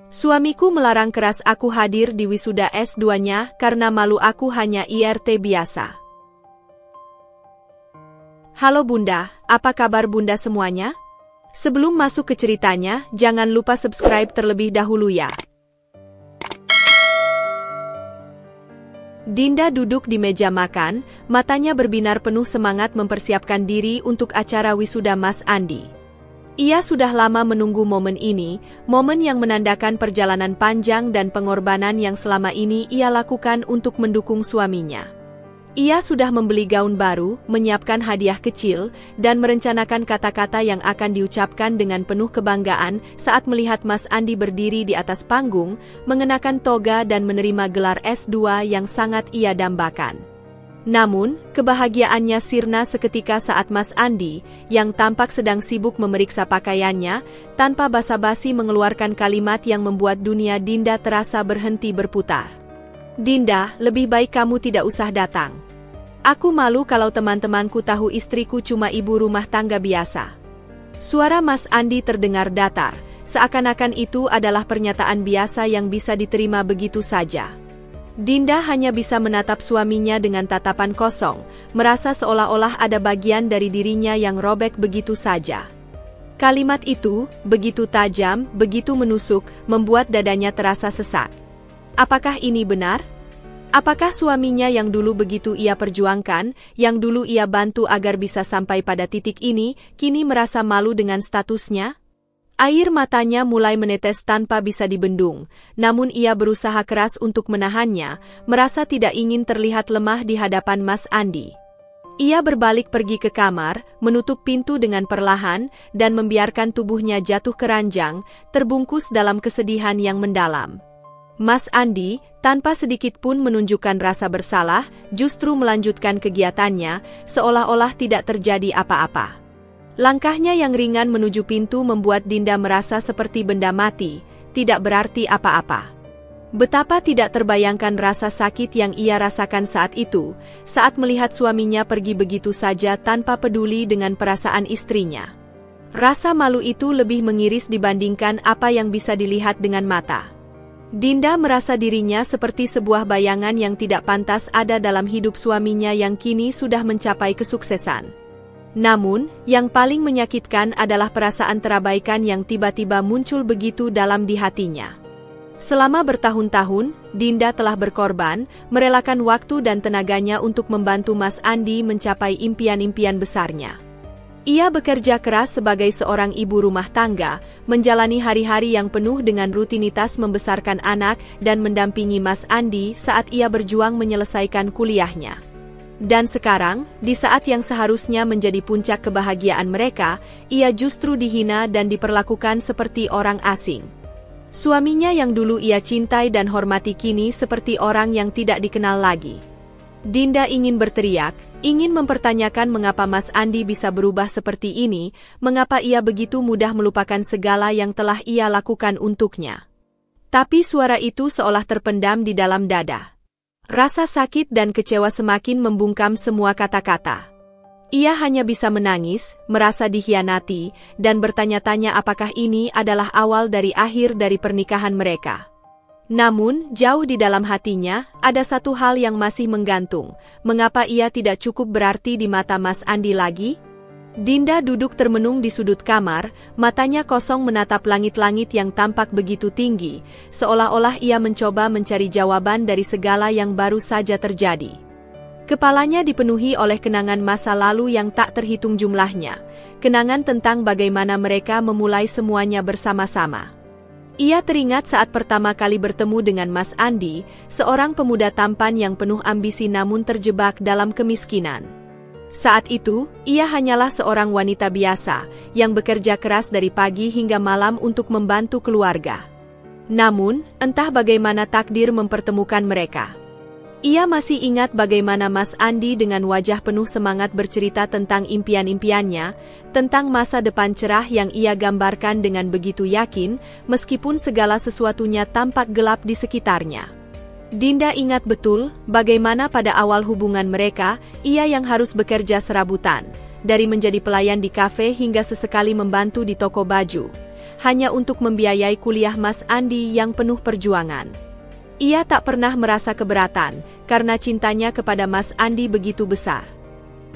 Suamiku melarang keras aku hadir di wisuda S2-nya karena malu aku hanya IRT biasa. Halo Bunda, apa kabar Bunda semuanya? Sebelum masuk ke ceritanya, jangan lupa subscribe terlebih dahulu ya. Dinda duduk di meja makan, matanya berbinar penuh semangat mempersiapkan diri untuk acara wisuda Mas Andi. Ia sudah lama menunggu momen ini, momen yang menandakan perjalanan panjang dan pengorbanan yang selama ini ia lakukan untuk mendukung suaminya. Ia sudah membeli gaun baru, menyiapkan hadiah kecil, dan merencanakan kata-kata yang akan diucapkan dengan penuh kebanggaan saat melihat Mas Andi berdiri di atas panggung, mengenakan toga dan menerima gelar S2 yang sangat ia dambakan. Namun, kebahagiaannya sirna seketika saat Mas Andi, yang tampak sedang sibuk memeriksa pakaiannya, tanpa basa-basi mengeluarkan kalimat yang membuat dunia Dinda terasa berhenti berputar. Dinda, lebih baik kamu tidak usah datang. Aku malu kalau teman-temanku tahu istriku cuma ibu rumah tangga biasa. Suara Mas Andi terdengar datar, seakan-akan itu adalah pernyataan biasa yang bisa diterima begitu saja. Dinda hanya bisa menatap suaminya dengan tatapan kosong, merasa seolah-olah ada bagian dari dirinya yang robek begitu saja. Kalimat itu, begitu tajam, begitu menusuk, membuat dadanya terasa sesak. Apakah ini benar? Apakah suaminya yang dulu begitu ia perjuangkan, yang dulu ia bantu agar bisa sampai pada titik ini, kini merasa malu dengan statusnya? Air matanya mulai menetes tanpa bisa dibendung, namun ia berusaha keras untuk menahannya, merasa tidak ingin terlihat lemah di hadapan Mas Andi. Ia berbalik pergi ke kamar, menutup pintu dengan perlahan, dan membiarkan tubuhnya jatuh ke ranjang, terbungkus dalam kesedihan yang mendalam. Mas Andi, tanpa sedikit pun menunjukkan rasa bersalah, justru melanjutkan kegiatannya, seolah-olah tidak terjadi apa-apa. Langkahnya yang ringan menuju pintu membuat Dinda merasa seperti benda mati, tidak berarti apa-apa. Betapa tidak terbayangkan rasa sakit yang ia rasakan saat itu, saat melihat suaminya pergi begitu saja tanpa peduli dengan perasaan istrinya. Rasa malu itu lebih mengiris dibandingkan apa yang bisa dilihat dengan mata. Dinda merasa dirinya seperti sebuah bayangan yang tidak pantas ada dalam hidup suaminya yang kini sudah mencapai kesuksesan. Namun, yang paling menyakitkan adalah perasaan terabaikan yang tiba-tiba muncul begitu dalam di hatinya. Selama bertahun-tahun, Dinda telah berkorban, merelakan waktu dan tenaganya untuk membantu Mas Andi mencapai impian-impian besarnya. Ia bekerja keras sebagai seorang ibu rumah tangga, menjalani hari-hari yang penuh dengan rutinitas membesarkan anak dan mendampingi Mas Andi saat ia berjuang menyelesaikan kuliahnya. Dan sekarang, di saat yang seharusnya menjadi puncak kebahagiaan mereka, ia justru dihina dan diperlakukan seperti orang asing. Suaminya yang dulu ia cintai dan hormati kini seperti orang yang tidak dikenal lagi. Dinda ingin berteriak, ingin mempertanyakan mengapa Mas Andi bisa berubah seperti ini, mengapa ia begitu mudah melupakan segala yang telah ia lakukan untuknya. Tapi suara itu seolah terpendam di dalam dada. Rasa sakit dan kecewa semakin membungkam semua kata-kata. Ia hanya bisa menangis, merasa dikhianati, dan bertanya-tanya apakah ini adalah awal dari akhir dari pernikahan mereka. Namun, jauh di dalam hatinya, ada satu hal yang masih menggantung. Mengapa ia tidak cukup berarti di mata Mas Andi lagi? Dinda duduk termenung di sudut kamar, matanya kosong menatap langit-langit yang tampak begitu tinggi, seolah-olah ia mencoba mencari jawaban dari segala yang baru saja terjadi. Kepalanya dipenuhi oleh kenangan masa lalu yang tak terhitung jumlahnya, kenangan tentang bagaimana mereka memulai semuanya bersama-sama. Ia teringat saat pertama kali bertemu dengan Mas Andi, seorang pemuda tampan yang penuh ambisi namun terjebak dalam kemiskinan. Saat itu, ia hanyalah seorang wanita biasa, yang bekerja keras dari pagi hingga malam untuk membantu keluarga. Namun, entah bagaimana takdir mempertemukan mereka. Ia masih ingat bagaimana Mas Andi dengan wajah penuh semangat bercerita tentang impian-impiannya, tentang masa depan cerah yang ia gambarkan dengan begitu yakin, meskipun segala sesuatunya tampak gelap di sekitarnya. Dinda ingat betul bagaimana pada awal hubungan mereka, ia yang harus bekerja serabutan, dari menjadi pelayan di kafe hingga sesekali membantu di toko baju. hanya untuk membiayai kuliah Mas Andi yang penuh perjuangan. Ia tak pernah merasa keberatan, karena cintanya kepada Mas Andi begitu besar.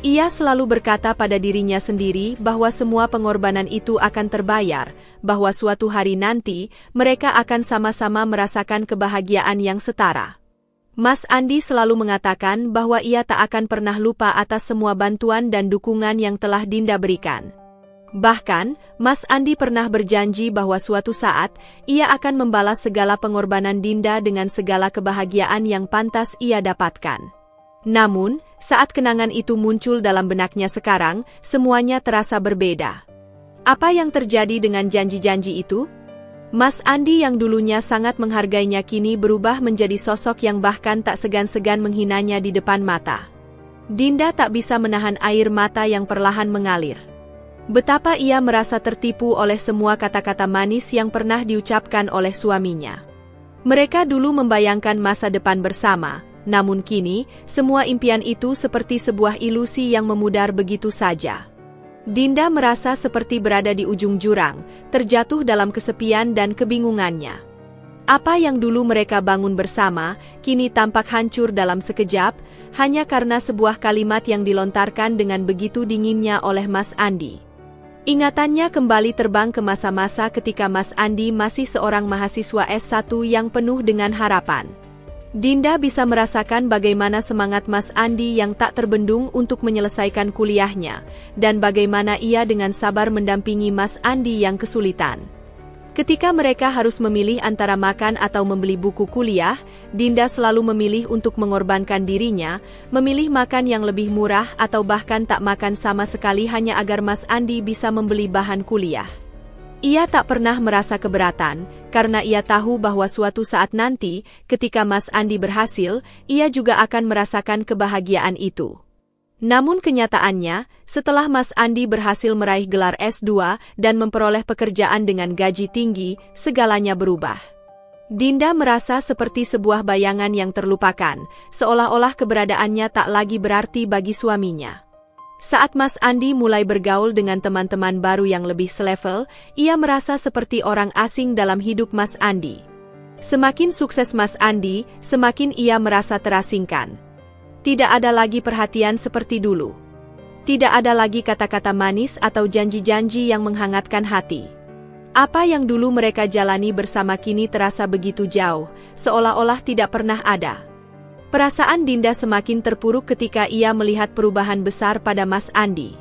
Ia selalu berkata pada dirinya sendiri bahwa semua pengorbanan itu akan terbayar, bahwa suatu hari nanti, mereka akan sama-sama merasakan kebahagiaan yang setara. Mas Andi selalu mengatakan bahwa ia tak akan pernah lupa atas semua bantuan dan dukungan yang telah Dinda berikan. Bahkan, Mas Andi pernah berjanji bahwa suatu saat, ia akan membalas segala pengorbanan Dinda dengan segala kebahagiaan yang pantas ia dapatkan. Namun, saat kenangan itu muncul dalam benaknya sekarang, semuanya terasa berbeda. Apa yang terjadi dengan janji-janji itu? Mas Andi yang dulunya sangat menghargainya kini berubah menjadi sosok yang bahkan tak segan-segan menghinanya di depan mata. Dinda tak bisa menahan air mata yang perlahan mengalir. Betapa ia merasa tertipu oleh semua kata-kata manis yang pernah diucapkan oleh suaminya. Mereka dulu membayangkan masa depan bersama, namun kini, semua impian itu seperti sebuah ilusi yang memudar begitu saja. Dinda merasa seperti berada di ujung jurang, terjatuh dalam kesepian dan kebingungannya. Apa yang dulu mereka bangun bersama, kini tampak hancur dalam sekejap, hanya karena sebuah kalimat yang dilontarkan dengan begitu dinginnya oleh Mas Andi. Ingatannya kembali terbang ke masa-masa ketika Mas Andi masih seorang mahasiswa S1 yang penuh dengan harapan. Dinda bisa merasakan bagaimana semangat Mas Andi yang tak terbendung untuk menyelesaikan kuliahnya, dan bagaimana ia dengan sabar mendampingi Mas Andi yang kesulitan. Ketika mereka harus memilih antara makan atau membeli buku kuliah, Dinda selalu memilih untuk mengorbankan dirinya, memilih makan yang lebih murah atau bahkan tak makan sama sekali hanya agar Mas Andi bisa membeli bahan kuliah. Ia tak pernah merasa keberatan, karena ia tahu bahwa suatu saat nanti, ketika Mas Andi berhasil, ia juga akan merasakan kebahagiaan itu. Namun kenyataannya, setelah Mas Andi berhasil meraih gelar S2 dan memperoleh pekerjaan dengan gaji tinggi, segalanya berubah. Dinda merasa seperti sebuah bayangan yang terlupakan, seolah-olah keberadaannya tak lagi berarti bagi suaminya. Saat Mas Andi mulai bergaul dengan teman-teman baru yang lebih selevel, ia merasa seperti orang asing dalam hidup Mas Andi. Semakin sukses Mas Andi, semakin ia merasa terasingkan. Tidak ada lagi perhatian seperti dulu. Tidak ada lagi kata-kata manis atau janji-janji yang menghangatkan hati. Apa yang dulu mereka jalani bersama kini terasa begitu jauh, seolah-olah tidak pernah ada. Perasaan Dinda semakin terpuruk ketika ia melihat perubahan besar pada Mas Andi.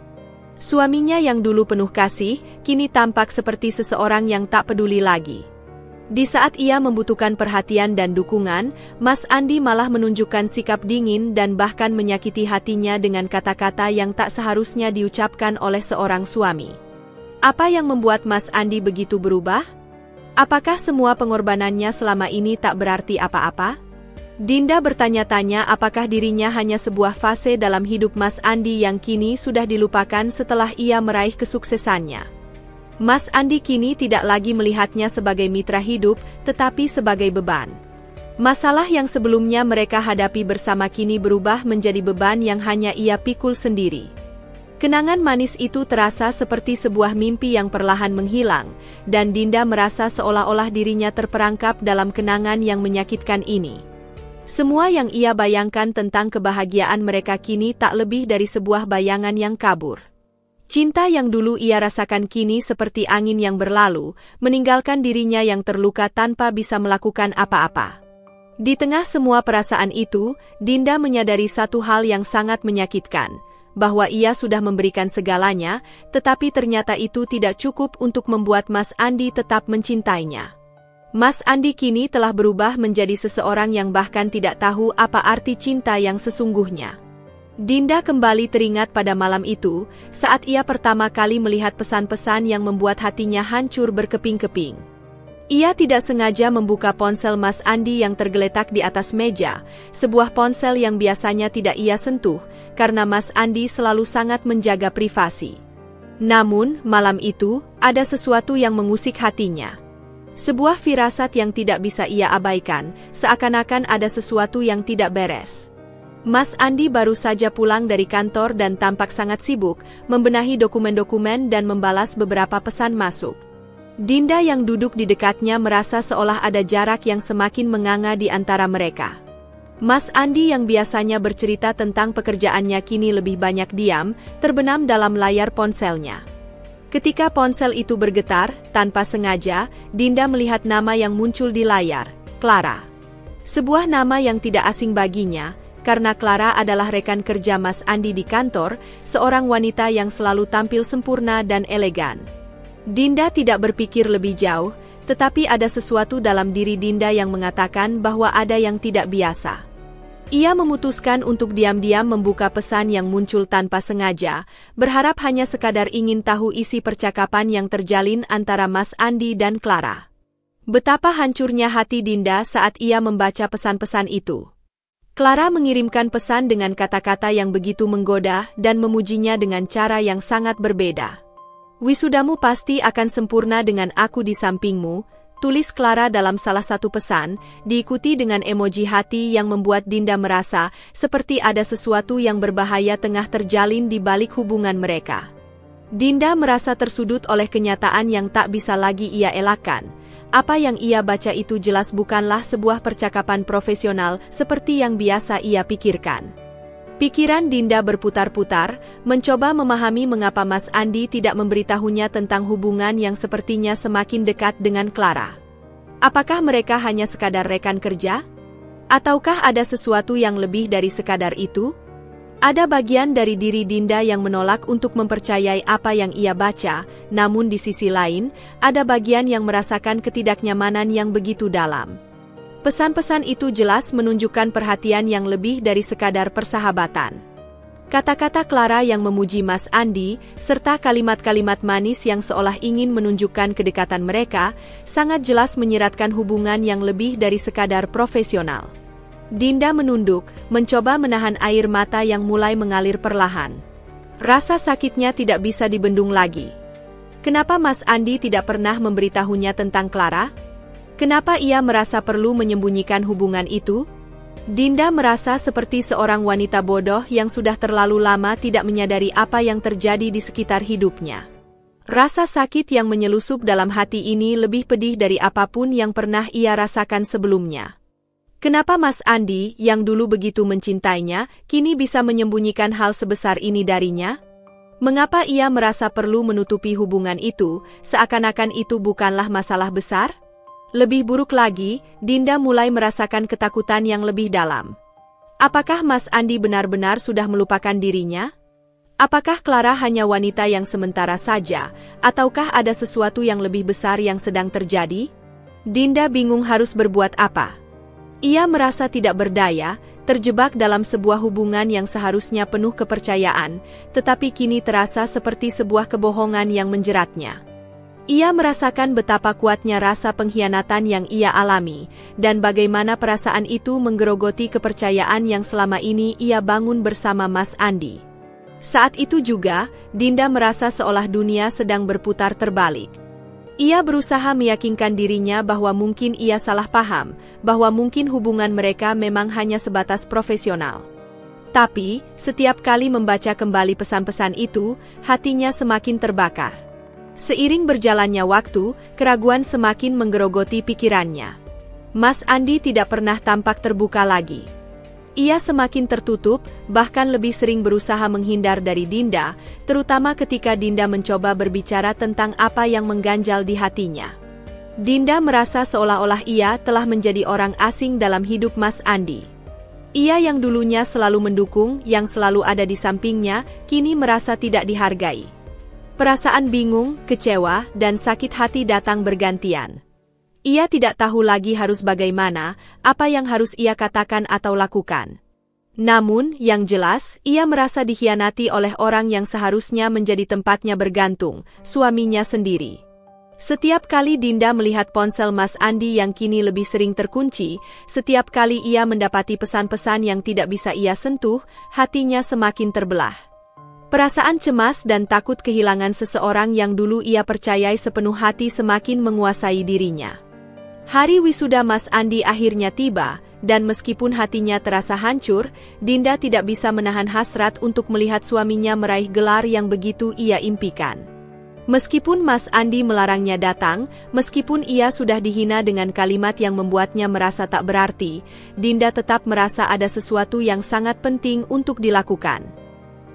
Suaminya yang dulu penuh kasih, kini tampak seperti seseorang yang tak peduli lagi. Di saat ia membutuhkan perhatian dan dukungan, Mas Andi malah menunjukkan sikap dingin dan bahkan menyakiti hatinya dengan kata-kata yang tak seharusnya diucapkan oleh seorang suami. Apa yang membuat Mas Andi begitu berubah? Apakah semua pengorbanannya selama ini tak berarti apa-apa? Dinda bertanya-tanya apakah dirinya hanya sebuah fase dalam hidup Mas Andi yang kini sudah dilupakan setelah ia meraih kesuksesannya. Mas Andi kini tidak lagi melihatnya sebagai mitra hidup, tetapi sebagai beban. Masalah yang sebelumnya mereka hadapi bersama kini berubah menjadi beban yang hanya ia pikul sendiri. Kenangan manis itu terasa seperti sebuah mimpi yang perlahan menghilang, dan Dinda merasa seolah-olah dirinya terperangkap dalam kenangan yang menyakitkan ini. Semua yang ia bayangkan tentang kebahagiaan mereka kini tak lebih dari sebuah bayangan yang kabur. Cinta yang dulu ia rasakan kini seperti angin yang berlalu, meninggalkan dirinya yang terluka tanpa bisa melakukan apa-apa. Di tengah semua perasaan itu, Dinda menyadari satu hal yang sangat menyakitkan, bahwa ia sudah memberikan segalanya, tetapi ternyata itu tidak cukup untuk membuat Mas Andi tetap mencintainya. Mas Andi kini telah berubah menjadi seseorang yang bahkan tidak tahu apa arti cinta yang sesungguhnya. Dinda kembali teringat pada malam itu, saat ia pertama kali melihat pesan-pesan yang membuat hatinya hancur berkeping-keping. Ia tidak sengaja membuka ponsel Mas Andi yang tergeletak di atas meja, sebuah ponsel yang biasanya tidak ia sentuh, karena Mas Andi selalu sangat menjaga privasi. Namun, malam itu, ada sesuatu yang mengusik hatinya. Sebuah firasat yang tidak bisa ia abaikan, seakan-akan ada sesuatu yang tidak beres. Mas Andi baru saja pulang dari kantor dan tampak sangat sibuk, membenahi dokumen-dokumen dan membalas beberapa pesan masuk. Dinda yang duduk di dekatnya merasa seolah ada jarak yang semakin menganga di antara mereka. Mas Andi yang biasanya bercerita tentang pekerjaannya kini lebih banyak diam, terbenam dalam layar ponselnya. Ketika ponsel itu bergetar, tanpa sengaja, Dinda melihat nama yang muncul di layar, Clara. Sebuah nama yang tidak asing baginya, karena Clara adalah rekan kerja Mas Andi di kantor, seorang wanita yang selalu tampil sempurna dan elegan. Dinda tidak berpikir lebih jauh, tetapi ada sesuatu dalam diri Dinda yang mengatakan bahwa ada yang tidak biasa. Ia memutuskan untuk diam-diam membuka pesan yang muncul tanpa sengaja, berharap hanya sekadar ingin tahu isi percakapan yang terjalin antara Mas Andi dan Clara. Betapa hancurnya hati Dinda saat ia membaca pesan-pesan itu. Clara mengirimkan pesan dengan kata-kata yang begitu menggoda dan memujinya dengan cara yang sangat berbeda. "Wisudamu pasti akan sempurna dengan aku di sampingmu," tulis Clara dalam salah satu pesan, diikuti dengan emoji hati yang membuat Dinda merasa seperti ada sesuatu yang berbahaya tengah terjalin di balik hubungan mereka. Dinda merasa tersudut oleh kenyataan yang tak bisa lagi ia elakkan. Apa yang ia baca itu jelas bukanlah sebuah percakapan profesional seperti yang biasa ia pikirkan. Pikiran Dinda berputar-putar, mencoba memahami mengapa Mas Andi tidak memberitahunya tentang hubungan yang sepertinya semakin dekat dengan Clara. Apakah mereka hanya sekadar rekan kerja? Ataukah ada sesuatu yang lebih dari sekadar itu? Ada bagian dari diri Dinda yang menolak untuk mempercayai apa yang ia baca, namun di sisi lain, ada bagian yang merasakan ketidaknyamanan yang begitu dalam. Pesan-pesan itu jelas menunjukkan perhatian yang lebih dari sekadar persahabatan. Kata-kata Clara yang memuji Mas Andi, serta kalimat-kalimat manis yang seolah ingin menunjukkan kedekatan mereka, sangat jelas menyiratkan hubungan yang lebih dari sekadar profesional. Dinda menunduk, mencoba menahan air mata yang mulai mengalir perlahan. Rasa sakitnya tidak bisa dibendung lagi. Kenapa Mas Andi tidak pernah memberitahunya tentang Clara? Kenapa ia merasa perlu menyembunyikan hubungan itu? Dinda merasa seperti seorang wanita bodoh yang sudah terlalu lama tidak menyadari apa yang terjadi di sekitar hidupnya. Rasa sakit yang menyelusup dalam hati ini lebih pedih dari apapun yang pernah ia rasakan sebelumnya. Kenapa Mas Andi, yang dulu begitu mencintainya, kini bisa menyembunyikan hal sebesar ini darinya? Mengapa ia merasa perlu menutupi hubungan itu, seakan-akan itu bukanlah masalah besar? Lebih buruk lagi, Dinda mulai merasakan ketakutan yang lebih dalam. Apakah Mas Andi benar-benar sudah melupakan dirinya? Apakah Clara hanya wanita yang sementara saja, ataukah ada sesuatu yang lebih besar yang sedang terjadi? Dinda bingung harus berbuat apa. Ia merasa tidak berdaya, terjebak dalam sebuah hubungan yang seharusnya penuh kepercayaan, tetapi kini terasa seperti sebuah kebohongan yang menjeratnya. Ia merasakan betapa kuatnya rasa pengkhianatan yang ia alami, dan bagaimana perasaan itu menggerogoti kepercayaan yang selama ini ia bangun bersama Mas Andi. Saat itu juga, Dinda merasa seolah dunia sedang berputar terbalik. Ia berusaha meyakinkan dirinya bahwa mungkin ia salah paham, bahwa mungkin hubungan mereka memang hanya sebatas profesional. Tapi, setiap kali membaca kembali pesan-pesan itu, hatinya semakin terbakar. Seiring berjalannya waktu, keraguan semakin menggerogoti pikirannya. Mas Andi tidak pernah tampak terbuka lagi. Ia semakin tertutup, bahkan lebih sering berusaha menghindar dari Dinda, terutama ketika Dinda mencoba berbicara tentang apa yang mengganjal di hatinya. Dinda merasa seolah-olah ia telah menjadi orang asing dalam hidup Mas Andi. Ia yang dulunya selalu mendukung, yang selalu ada di sampingnya, kini merasa tidak dihargai. Perasaan bingung, kecewa, dan sakit hati datang bergantian. Ia tidak tahu lagi harus bagaimana, apa yang harus ia katakan atau lakukan. Namun, yang jelas, ia merasa dikhianati oleh orang yang seharusnya menjadi tempatnya bergantung, suaminya sendiri. Setiap kali Dinda melihat ponsel Mas Andi yang kini lebih sering terkunci, setiap kali ia mendapati pesan-pesan yang tidak bisa ia sentuh, hatinya semakin terbelah. Perasaan cemas dan takut kehilangan seseorang yang dulu ia percayai sepenuh hati semakin menguasai dirinya. Hari wisuda Mas Andi akhirnya tiba, dan meskipun hatinya terasa hancur, Dinda tidak bisa menahan hasrat untuk melihat suaminya meraih gelar yang begitu ia impikan. Meskipun Mas Andi melarangnya datang, meskipun ia sudah dihina dengan kalimat yang membuatnya merasa tak berarti, Dinda tetap merasa ada sesuatu yang sangat penting untuk dilakukan.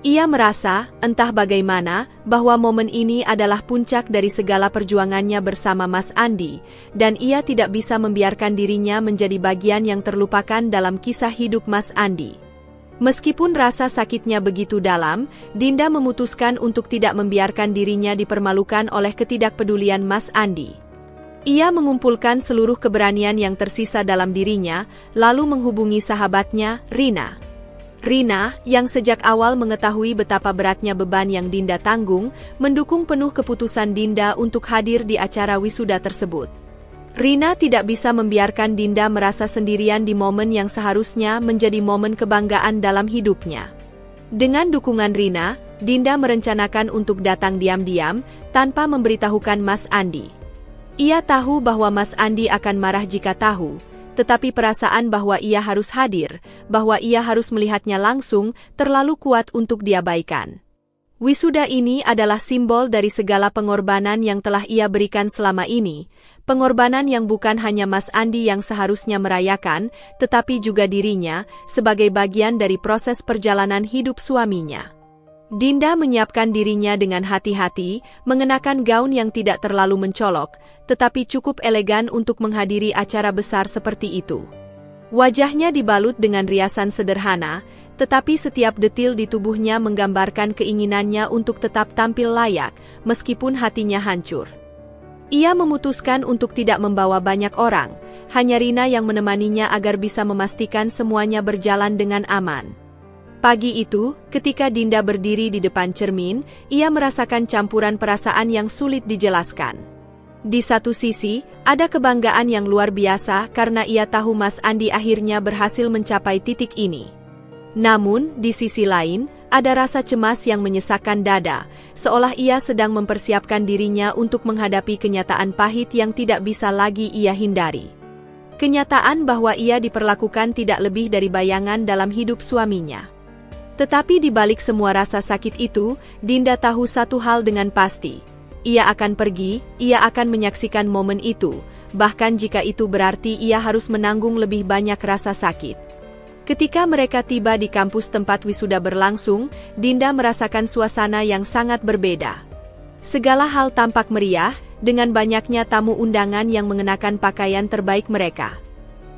Ia merasa, entah bagaimana, bahwa momen ini adalah puncak dari segala perjuangannya bersama Mas Andi, dan ia tidak bisa membiarkan dirinya menjadi bagian yang terlupakan dalam kisah hidup Mas Andi. Meskipun rasa sakitnya begitu dalam, Dinda memutuskan untuk tidak membiarkan dirinya dipermalukan oleh ketidakpedulian Mas Andi. Ia mengumpulkan seluruh keberanian yang tersisa dalam dirinya, lalu menghubungi sahabatnya, Rina. Rina, yang sejak awal mengetahui betapa beratnya beban yang Dinda tanggung, mendukung penuh keputusan Dinda untuk hadir di acara wisuda tersebut. Rina tidak bisa membiarkan Dinda merasa sendirian di momen yang seharusnya menjadi momen kebanggaan dalam hidupnya. Dengan dukungan Rina, Dinda merencanakan untuk datang diam-diam, tanpa memberitahukan Mas Andi. Ia tahu bahwa Mas Andi akan marah jika tahu, tetapi perasaan bahwa ia harus hadir, bahwa ia harus melihatnya langsung, terlalu kuat untuk diabaikan. Wisuda ini adalah simbol dari segala pengorbanan yang telah ia berikan selama ini, pengorbanan yang bukan hanya Mas Andi yang seharusnya merayakan, tetapi juga dirinya, sebagai bagian dari proses perjalanan hidup suaminya. Dinda menyiapkan dirinya dengan hati-hati, mengenakan gaun yang tidak terlalu mencolok, tetapi cukup elegan untuk menghadiri acara besar seperti itu. Wajahnya dibalut dengan riasan sederhana, tetapi setiap detil di tubuhnya menggambarkan keinginannya untuk tetap tampil layak, meskipun hatinya hancur. Ia memutuskan untuk tidak membawa banyak orang, hanya Rina yang menemaninya agar bisa memastikan semuanya berjalan dengan aman. Pagi itu, ketika Dinda berdiri di depan cermin, ia merasakan campuran perasaan yang sulit dijelaskan. Di satu sisi, ada kebanggaan yang luar biasa karena ia tahu Mas Andi akhirnya berhasil mencapai titik ini. Namun, di sisi lain, ada rasa cemas yang menyesakkan dada, seolah ia sedang mempersiapkan dirinya untuk menghadapi kenyataan pahit yang tidak bisa lagi ia hindari. Kenyataan bahwa ia diperlakukan tidak lebih dari bayangan dalam hidup suaminya. Tetapi di balik semua rasa sakit itu, Dinda tahu satu hal dengan pasti. Ia akan pergi, ia akan menyaksikan momen itu, bahkan jika itu berarti ia harus menanggung lebih banyak rasa sakit. Ketika mereka tiba di kampus tempat wisuda berlangsung, Dinda merasakan suasana yang sangat berbeda. Segala hal tampak meriah, dengan banyaknya tamu undangan yang mengenakan pakaian terbaik mereka.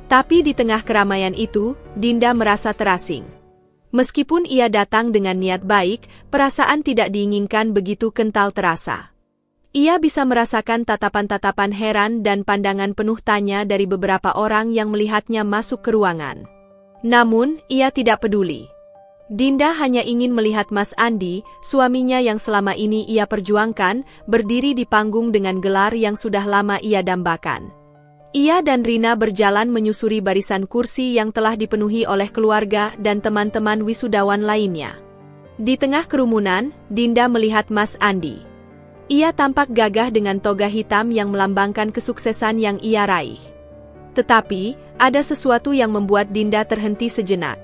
Tapi di tengah keramaian itu, Dinda merasa terasing. Meskipun ia datang dengan niat baik, perasaan tidak diinginkan begitu kental terasa. Ia bisa merasakan tatapan-tatapan heran dan pandangan penuh tanya dari beberapa orang yang melihatnya masuk ke ruangan. Namun, ia tidak peduli. Dinda hanya ingin melihat Mas Andi, suaminya yang selama ini ia perjuangkan, berdiri di panggung dengan gelar yang sudah lama ia dambakan. Ia dan Rina berjalan menyusuri barisan kursi yang telah dipenuhi oleh keluarga dan teman-teman wisudawan lainnya. Di tengah kerumunan, Dinda melihat Mas Andi. Ia tampak gagah dengan toga hitam yang melambangkan kesuksesan yang ia raih. Tetapi, ada sesuatu yang membuat Dinda terhenti sejenak.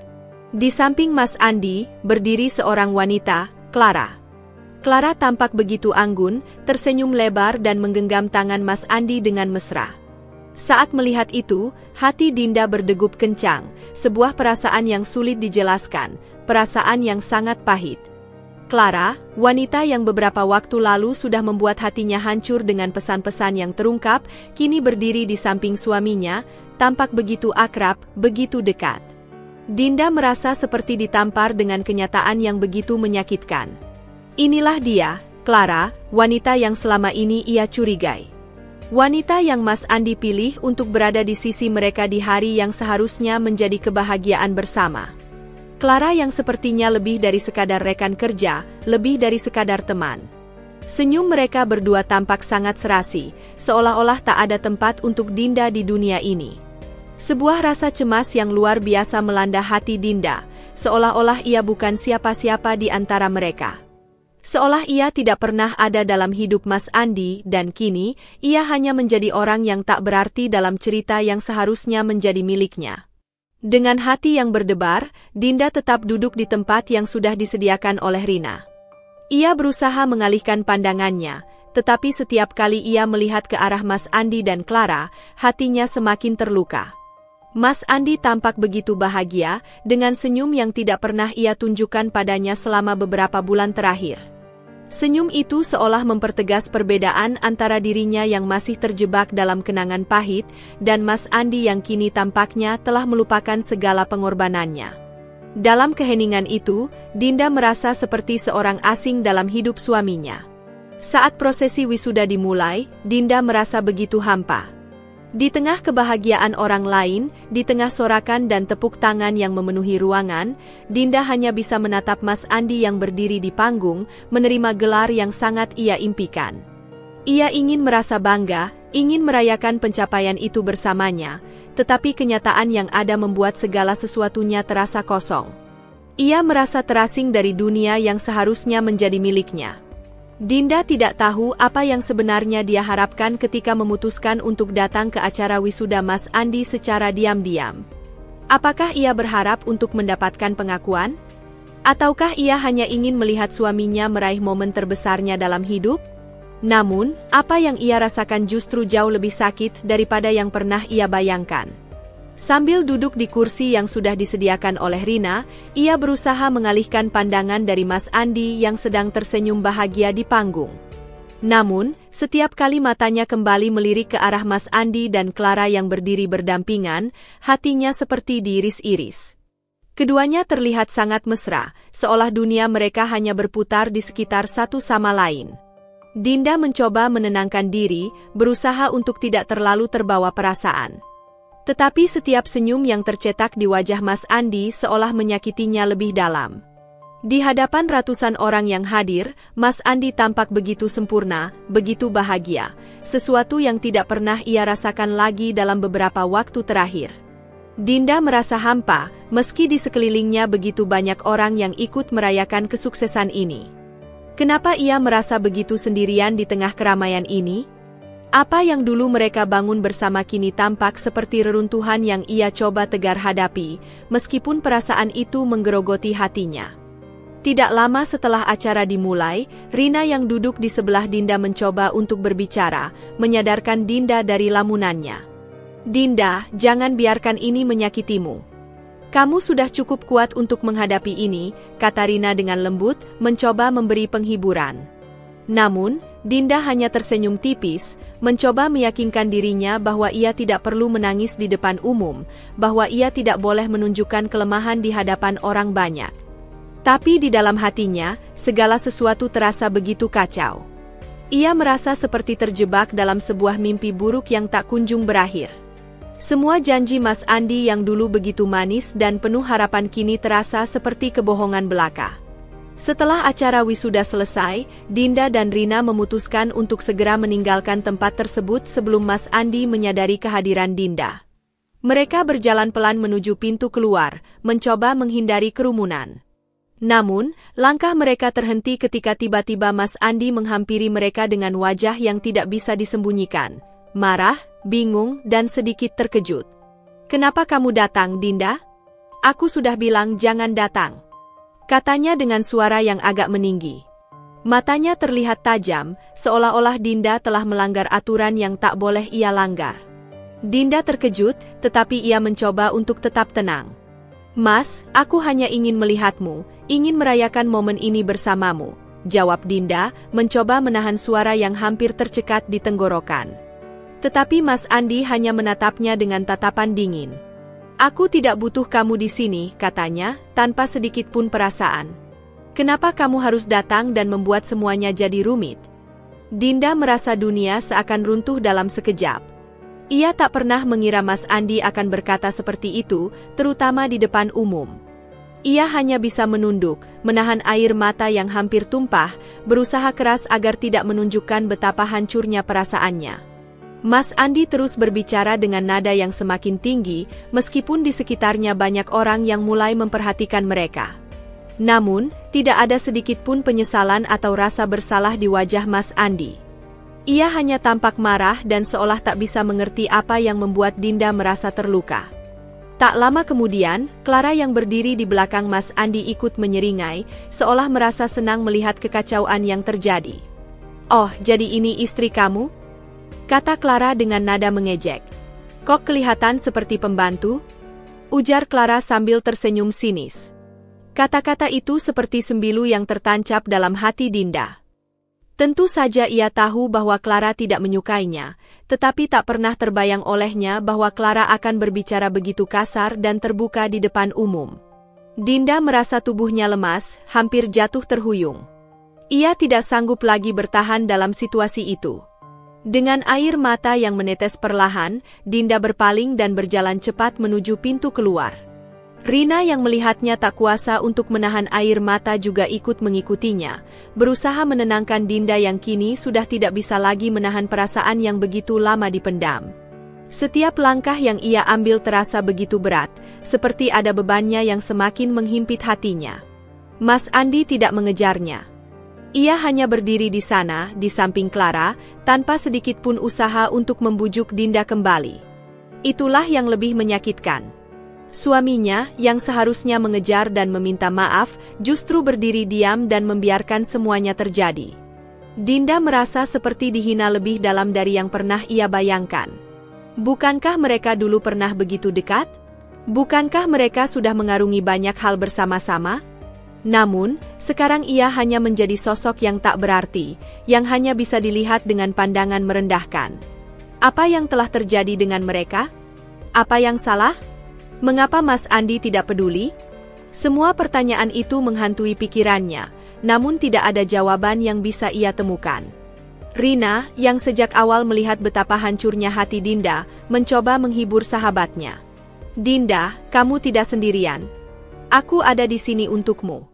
Di samping Mas Andi, berdiri seorang wanita, Clara. Clara tampak begitu anggun, tersenyum lebar dan menggenggam tangan Mas Andi dengan mesra. Saat melihat itu, hati Dinda berdegup kencang, sebuah perasaan yang sulit dijelaskan, perasaan yang sangat pahit. Clara, wanita yang beberapa waktu lalu sudah membuat hatinya hancur dengan pesan-pesan yang terungkap, kini berdiri di samping suaminya, tampak begitu akrab, begitu dekat. Dinda merasa seperti ditampar dengan kenyataan yang begitu menyakitkan. Inilah dia, Clara, wanita yang selama ini ia curigai. Wanita yang Mas Andi pilih untuk berada di sisi mereka di hari yang seharusnya menjadi kebahagiaan bersama. Clara yang sepertinya lebih dari sekadar rekan kerja, lebih dari sekadar teman. Senyum mereka berdua tampak sangat serasi, seolah-olah tak ada tempat untuk Dinda di dunia ini. Sebuah rasa cemas yang luar biasa melanda hati Dinda, seolah-olah ia bukan siapa-siapa di antara mereka. Seolah ia tidak pernah ada dalam hidup Mas Andi dan kini, ia hanya menjadi orang yang tak berarti dalam cerita yang seharusnya menjadi miliknya. Dengan hati yang berdebar, Dinda tetap duduk di tempat yang sudah disediakan oleh Rina. Ia berusaha mengalihkan pandangannya, tetapi setiap kali ia melihat ke arah Mas Andi dan Clara, hatinya semakin terluka. Mas Andi tampak begitu bahagia, dengan senyum yang tidak pernah ia tunjukkan padanya selama beberapa bulan terakhir. Senyum itu seolah mempertegas perbedaan antara dirinya yang masih terjebak dalam kenangan pahit, dan Mas Andi yang kini tampaknya telah melupakan segala pengorbanannya. Dalam keheningan itu, Dinda merasa seperti seorang asing dalam hidup suaminya. Saat prosesi wisuda dimulai, Dinda merasa begitu hampa. Di tengah kebahagiaan orang lain, di tengah sorakan dan tepuk tangan yang memenuhi ruangan, Dinda hanya bisa menatap Mas Andi yang berdiri di panggung, menerima gelar yang sangat ia impikan. Ia ingin merasa bangga, ingin merayakan pencapaian itu bersamanya, tetapi kenyataan yang ada membuat segala sesuatunya terasa kosong. Ia merasa terasing dari dunia yang seharusnya menjadi miliknya. Dinda tidak tahu apa yang sebenarnya dia harapkan ketika memutuskan untuk datang ke acara wisuda Mas Andi secara diam-diam. Apakah ia berharap untuk mendapatkan pengakuan? Ataukah ia hanya ingin melihat suaminya meraih momen terbesarnya dalam hidup? Namun, apa yang ia rasakan justru jauh lebih sakit daripada yang pernah ia bayangkan. Sambil duduk di kursi yang sudah disediakan oleh Rina, ia berusaha mengalihkan pandangan dari Mas Andi yang sedang tersenyum bahagia di panggung. Namun, setiap kali matanya kembali melirik ke arah Mas Andi dan Clara yang berdiri berdampingan, hatinya seperti diiris-iris. Keduanya terlihat sangat mesra, seolah dunia mereka hanya berputar di sekitar satu sama lain. Dinda mencoba menenangkan diri, berusaha untuk tidak terlalu terbawa perasaan. Tetapi setiap senyum yang tercetak di wajah Mas Andi seolah menyakitinya lebih dalam. Di hadapan ratusan orang yang hadir, Mas Andi tampak begitu sempurna, begitu bahagia, sesuatu yang tidak pernah ia rasakan lagi dalam beberapa waktu terakhir. Dinda merasa hampa, meski di sekelilingnya begitu banyak orang yang ikut merayakan kesuksesan ini. Kenapa ia merasa begitu sendirian di tengah keramaian ini? Apa yang dulu mereka bangun bersama kini tampak seperti reruntuhan yang ia coba tegar hadapi, meskipun perasaan itu menggerogoti hatinya. Tidak lama setelah acara dimulai, Rina yang duduk di sebelah Dinda mencoba untuk berbicara, menyadarkan Dinda dari lamunannya. Dinda, jangan biarkan ini menyakitimu. Kamu sudah cukup kuat untuk menghadapi ini, kata Rina dengan lembut, mencoba memberi penghiburan. Namun, Dinda hanya tersenyum tipis, mencoba meyakinkan dirinya bahwa ia tidak perlu menangis di depan umum, bahwa ia tidak boleh menunjukkan kelemahan di hadapan orang banyak. Tapi di dalam hatinya, segala sesuatu terasa begitu kacau. Ia merasa seperti terjebak dalam sebuah mimpi buruk yang tak kunjung berakhir. Semua janji Mas Andi yang dulu begitu manis dan penuh harapan kini terasa seperti kebohongan belaka. Setelah acara wisuda selesai, Dinda dan Rina memutuskan untuk segera meninggalkan tempat tersebut sebelum Mas Andi menyadari kehadiran Dinda. Mereka berjalan pelan menuju pintu keluar, mencoba menghindari kerumunan. Namun, langkah mereka terhenti ketika tiba-tiba Mas Andi menghampiri mereka dengan wajah yang tidak bisa disembunyikan, marah, bingung, dan sedikit terkejut. "Kenapa kamu datang, Dinda? Aku sudah bilang jangan datang," katanya dengan suara yang agak meninggi. Matanya terlihat tajam, seolah-olah Dinda telah melanggar aturan yang tak boleh ia langgar. Dinda terkejut, tetapi ia mencoba untuk tetap tenang. "Mas, aku hanya ingin melihatmu, ingin merayakan momen ini bersamamu," jawab Dinda, mencoba menahan suara yang hampir tercekat di tenggorokan. Tetapi Mas Andi hanya menatapnya dengan tatapan dingin. "Aku tidak butuh kamu di sini," katanya, tanpa sedikit pun perasaan. "Kenapa kamu harus datang dan membuat semuanya jadi rumit?" Dinda merasa dunia seakan runtuh dalam sekejap. Ia tak pernah mengira Mas Andi akan berkata seperti itu, terutama di depan umum. Ia hanya bisa menunduk, menahan air mata yang hampir tumpah, berusaha keras agar tidak menunjukkan betapa hancurnya perasaannya. Mas Andi terus berbicara dengan nada yang semakin tinggi, meskipun di sekitarnya banyak orang yang mulai memperhatikan mereka. Namun, tidak ada sedikit pun penyesalan atau rasa bersalah di wajah Mas Andi. Ia hanya tampak marah dan seolah tak bisa mengerti apa yang membuat Dinda merasa terluka. Tak lama kemudian, Clara yang berdiri di belakang Mas Andi ikut menyeringai, seolah merasa senang melihat kekacauan yang terjadi. "Oh, jadi ini istri kamu?" kata Clara dengan nada mengejek. "Kok kelihatan seperti pembantu?" ujar Clara sambil tersenyum sinis. Kata-kata itu seperti sembilu yang tertancap dalam hati Dinda. Tentu saja ia tahu bahwa Clara tidak menyukainya, tetapi tak pernah terbayang olehnya bahwa Clara akan berbicara begitu kasar dan terbuka di depan umum. Dinda merasa tubuhnya lemas, hampir jatuh terhuyung. Ia tidak sanggup lagi bertahan dalam situasi itu. Dengan air mata yang menetes perlahan, Dinda berpaling dan berjalan cepat menuju pintu keluar. Rina yang melihatnya tak kuasa untuk menahan air mata juga ikut mengikutinya, berusaha menenangkan Dinda yang kini sudah tidak bisa lagi menahan perasaan yang begitu lama dipendam. Setiap langkah yang ia ambil terasa begitu berat, seperti ada bebannya yang semakin menghimpit hatinya. Mas Andi tidak mengejarnya. Ia hanya berdiri di sana, di samping Clara, tanpa sedikit pun usaha untuk membujuk Dinda kembali. Itulah yang lebih menyakitkan. Suaminya, yang seharusnya mengejar dan meminta maaf, justru berdiri diam dan membiarkan semuanya terjadi. Dinda merasa seperti dihina lebih dalam dari yang pernah ia bayangkan. Bukankah mereka dulu pernah begitu dekat? Bukankah mereka sudah mengarungi banyak hal bersama-sama? Namun, sekarang ia hanya menjadi sosok yang tak berarti, yang hanya bisa dilihat dengan pandangan merendahkan. Apa yang telah terjadi dengan mereka? Apa yang salah? Mengapa Mas Andi tidak peduli? Semua pertanyaan itu menghantui pikirannya, namun tidak ada jawaban yang bisa ia temukan. Rina, yang sejak awal melihat betapa hancurnya hati Dinda, mencoba menghibur sahabatnya. "Dinda, kamu tidak sendirian. Aku ada di sini untukmu.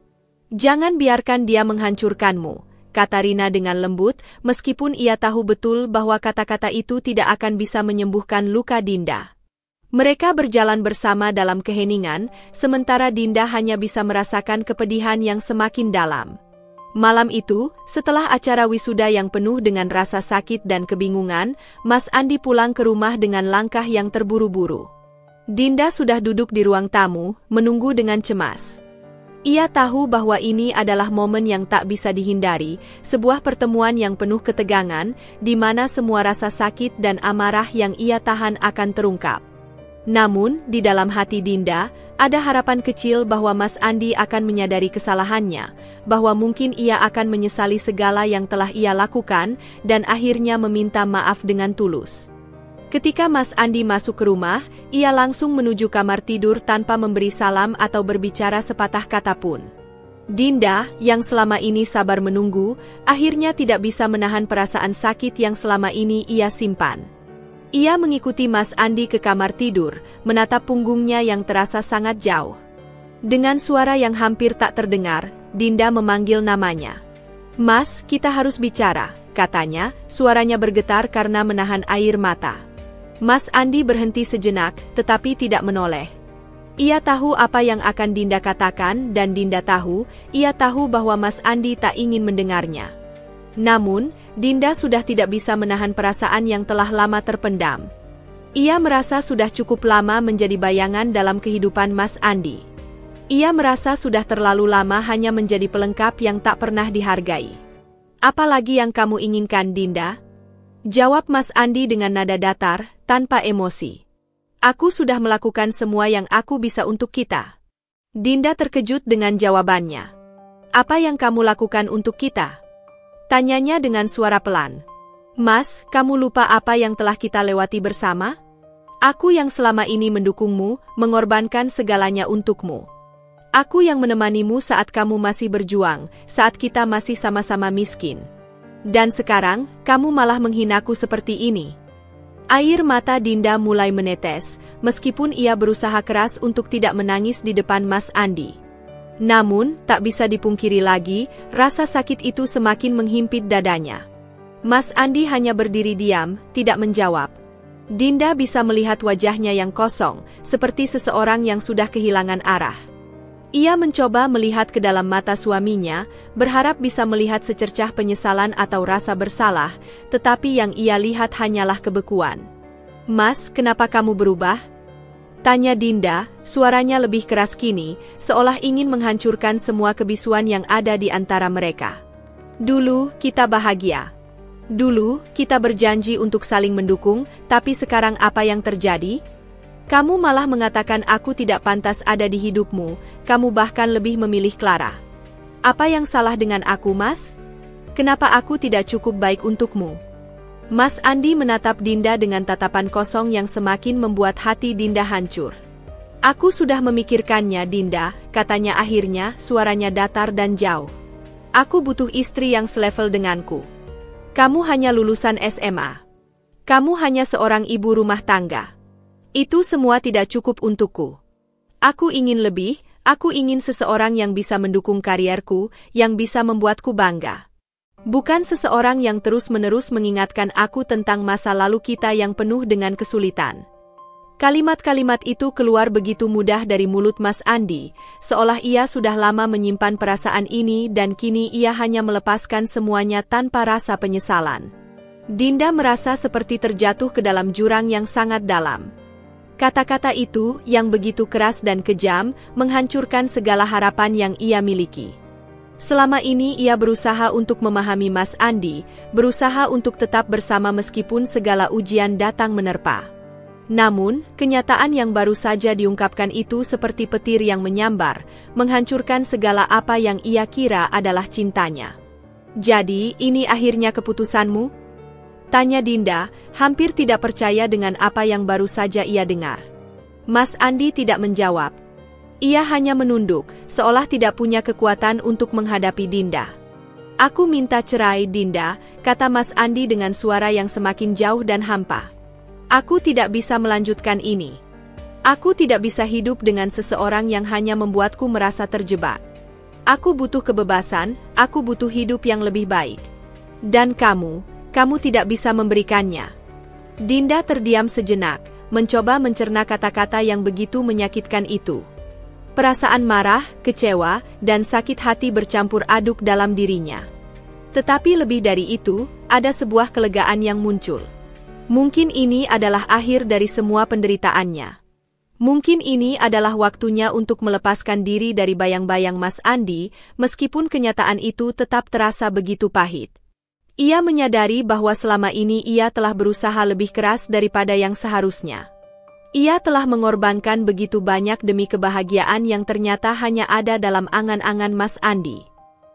Jangan biarkan dia menghancurkanmu," kata Rina dengan lembut, meskipun ia tahu betul bahwa kata-kata itu tidak akan bisa menyembuhkan luka Dinda. Mereka berjalan bersama dalam keheningan, sementara Dinda hanya bisa merasakan kepedihan yang semakin dalam. Malam itu, setelah acara wisuda yang penuh dengan rasa sakit dan kebingungan, Mas Andi pulang ke rumah dengan langkah yang terburu-buru. Dinda sudah duduk di ruang tamu, menunggu dengan cemas. Ia tahu bahwa ini adalah momen yang tak bisa dihindari, sebuah pertemuan yang penuh ketegangan, di mana semua rasa sakit dan amarah yang ia tahan akan terungkap. Namun, di dalam hati Dinda, ada harapan kecil bahwa Mas Andi akan menyadari kesalahannya, bahwa mungkin ia akan menyesali segala yang telah ia lakukan, dan akhirnya meminta maaf dengan tulus. Ketika Mas Andi masuk ke rumah, ia langsung menuju kamar tidur tanpa memberi salam atau berbicara sepatah kata pun. Dinda, yang selama ini sabar menunggu, akhirnya tidak bisa menahan perasaan sakit yang selama ini ia simpan. Ia mengikuti Mas Andi ke kamar tidur, menatap punggungnya yang terasa sangat jauh. Dengan suara yang hampir tak terdengar, Dinda memanggil namanya. "Mas, kita harus bicara," katanya, suaranya bergetar karena menahan air mata. Mas Andi berhenti sejenak, tetapi tidak menoleh. Ia tahu apa yang akan Dinda katakan dan Dinda tahu, ia tahu bahwa Mas Andi tak ingin mendengarnya. Namun, Dinda sudah tidak bisa menahan perasaan yang telah lama terpendam. Ia merasa sudah cukup lama menjadi bayangan dalam kehidupan Mas Andi. Ia merasa sudah terlalu lama hanya menjadi pelengkap yang tak pernah dihargai. "Apa lagi yang kamu inginkan, Dinda?" jawab Mas Andi dengan nada datar, tanpa emosi. "Aku sudah melakukan semua yang aku bisa untuk kita." Dinda terkejut dengan jawabannya. "Apa yang kamu lakukan untuk kita?" tanyanya dengan suara pelan. "Mas, kamu lupa apa yang telah kita lewati bersama? Aku yang selama ini mendukungmu, mengorbankan segalanya untukmu. Aku yang menemanimu saat kamu masih berjuang, saat kita masih sama-sama miskin. Dan sekarang, kamu malah menghinaku seperti ini." Air mata Dinda mulai menetes, meskipun ia berusaha keras untuk tidak menangis di depan Mas Andi. Namun, tak bisa dipungkiri lagi, rasa sakit itu semakin menghimpit dadanya. Mas Andi hanya berdiri diam, tidak menjawab. Dinda bisa melihat wajahnya yang kosong, seperti seseorang yang sudah kehilangan arah. Ia mencoba melihat ke dalam mata suaminya, berharap bisa melihat secercah penyesalan atau rasa bersalah, tetapi yang ia lihat hanyalah kebekuan. "Mas, kenapa kamu berubah?" tanya Dinda, suaranya lebih keras kini, seolah ingin menghancurkan semua kebisuan yang ada di antara mereka. "Dulu, kita bahagia. Dulu, kita berjanji untuk saling mendukung, tapi sekarang apa yang terjadi? Kamu malah mengatakan aku tidak pantas ada di hidupmu, kamu bahkan lebih memilih Clara. Apa yang salah dengan aku, Mas? Kenapa aku tidak cukup baik untukmu? Mas Andi menatap Dinda dengan tatapan kosong yang semakin membuat hati Dinda hancur. Aku sudah memikirkannya, Dinda, katanya akhirnya, suaranya datar dan jauh. Aku butuh istri yang selevel denganku. Kamu hanya lulusan SMA. Kamu hanya seorang ibu rumah tangga. Itu semua tidak cukup untukku. Aku ingin lebih, aku ingin seseorang yang bisa mendukung karierku, yang bisa membuatku bangga. Bukan seseorang yang terus-menerus mengingatkan aku tentang masa lalu kita yang penuh dengan kesulitan. Kalimat-kalimat itu keluar begitu mudah dari mulut Mas Andi, seolah ia sudah lama menyimpan perasaan ini dan kini ia hanya melepaskan semuanya tanpa rasa penyesalan. Dinda merasa seperti terjatuh ke dalam jurang yang sangat dalam. Kata-kata itu, yang begitu keras dan kejam, menghancurkan segala harapan yang ia miliki. Selama ini ia berusaha untuk memahami Mas Andi, berusaha untuk tetap bersama meskipun segala ujian datang menerpa. Namun, kenyataan yang baru saja diungkapkan itu seperti petir yang menyambar, menghancurkan segala apa yang ia kira adalah cintanya. Jadi, ini akhirnya keputusanmu? Tanya Dinda, hampir tidak percaya dengan apa yang baru saja ia dengar. Mas Andi tidak menjawab. Ia hanya menunduk, seolah tidak punya kekuatan untuk menghadapi Dinda. Aku minta cerai, Dinda, kata Mas Andi dengan suara yang semakin jauh dan hampa. Aku tidak bisa melanjutkan ini. Aku tidak bisa hidup dengan seseorang yang hanya membuatku merasa terjebak. Aku butuh kebebasan, aku butuh hidup yang lebih baik. Dan kamu tidak bisa memberikannya. Dinda terdiam sejenak, mencoba mencerna kata-kata yang begitu menyakitkan itu. Perasaan marah, kecewa, dan sakit hati bercampur aduk dalam dirinya. Tetapi lebih dari itu, ada sebuah kelegaan yang muncul. Mungkin ini adalah akhir dari semua penderitaannya. Mungkin ini adalah waktunya untuk melepaskan diri dari bayang-bayang Mas Andi, meskipun kenyataan itu tetap terasa begitu pahit. Ia menyadari bahwa selama ini ia telah berusaha lebih keras daripada yang seharusnya. Ia telah mengorbankan begitu banyak demi kebahagiaan yang ternyata hanya ada dalam angan-angan Mas Andi.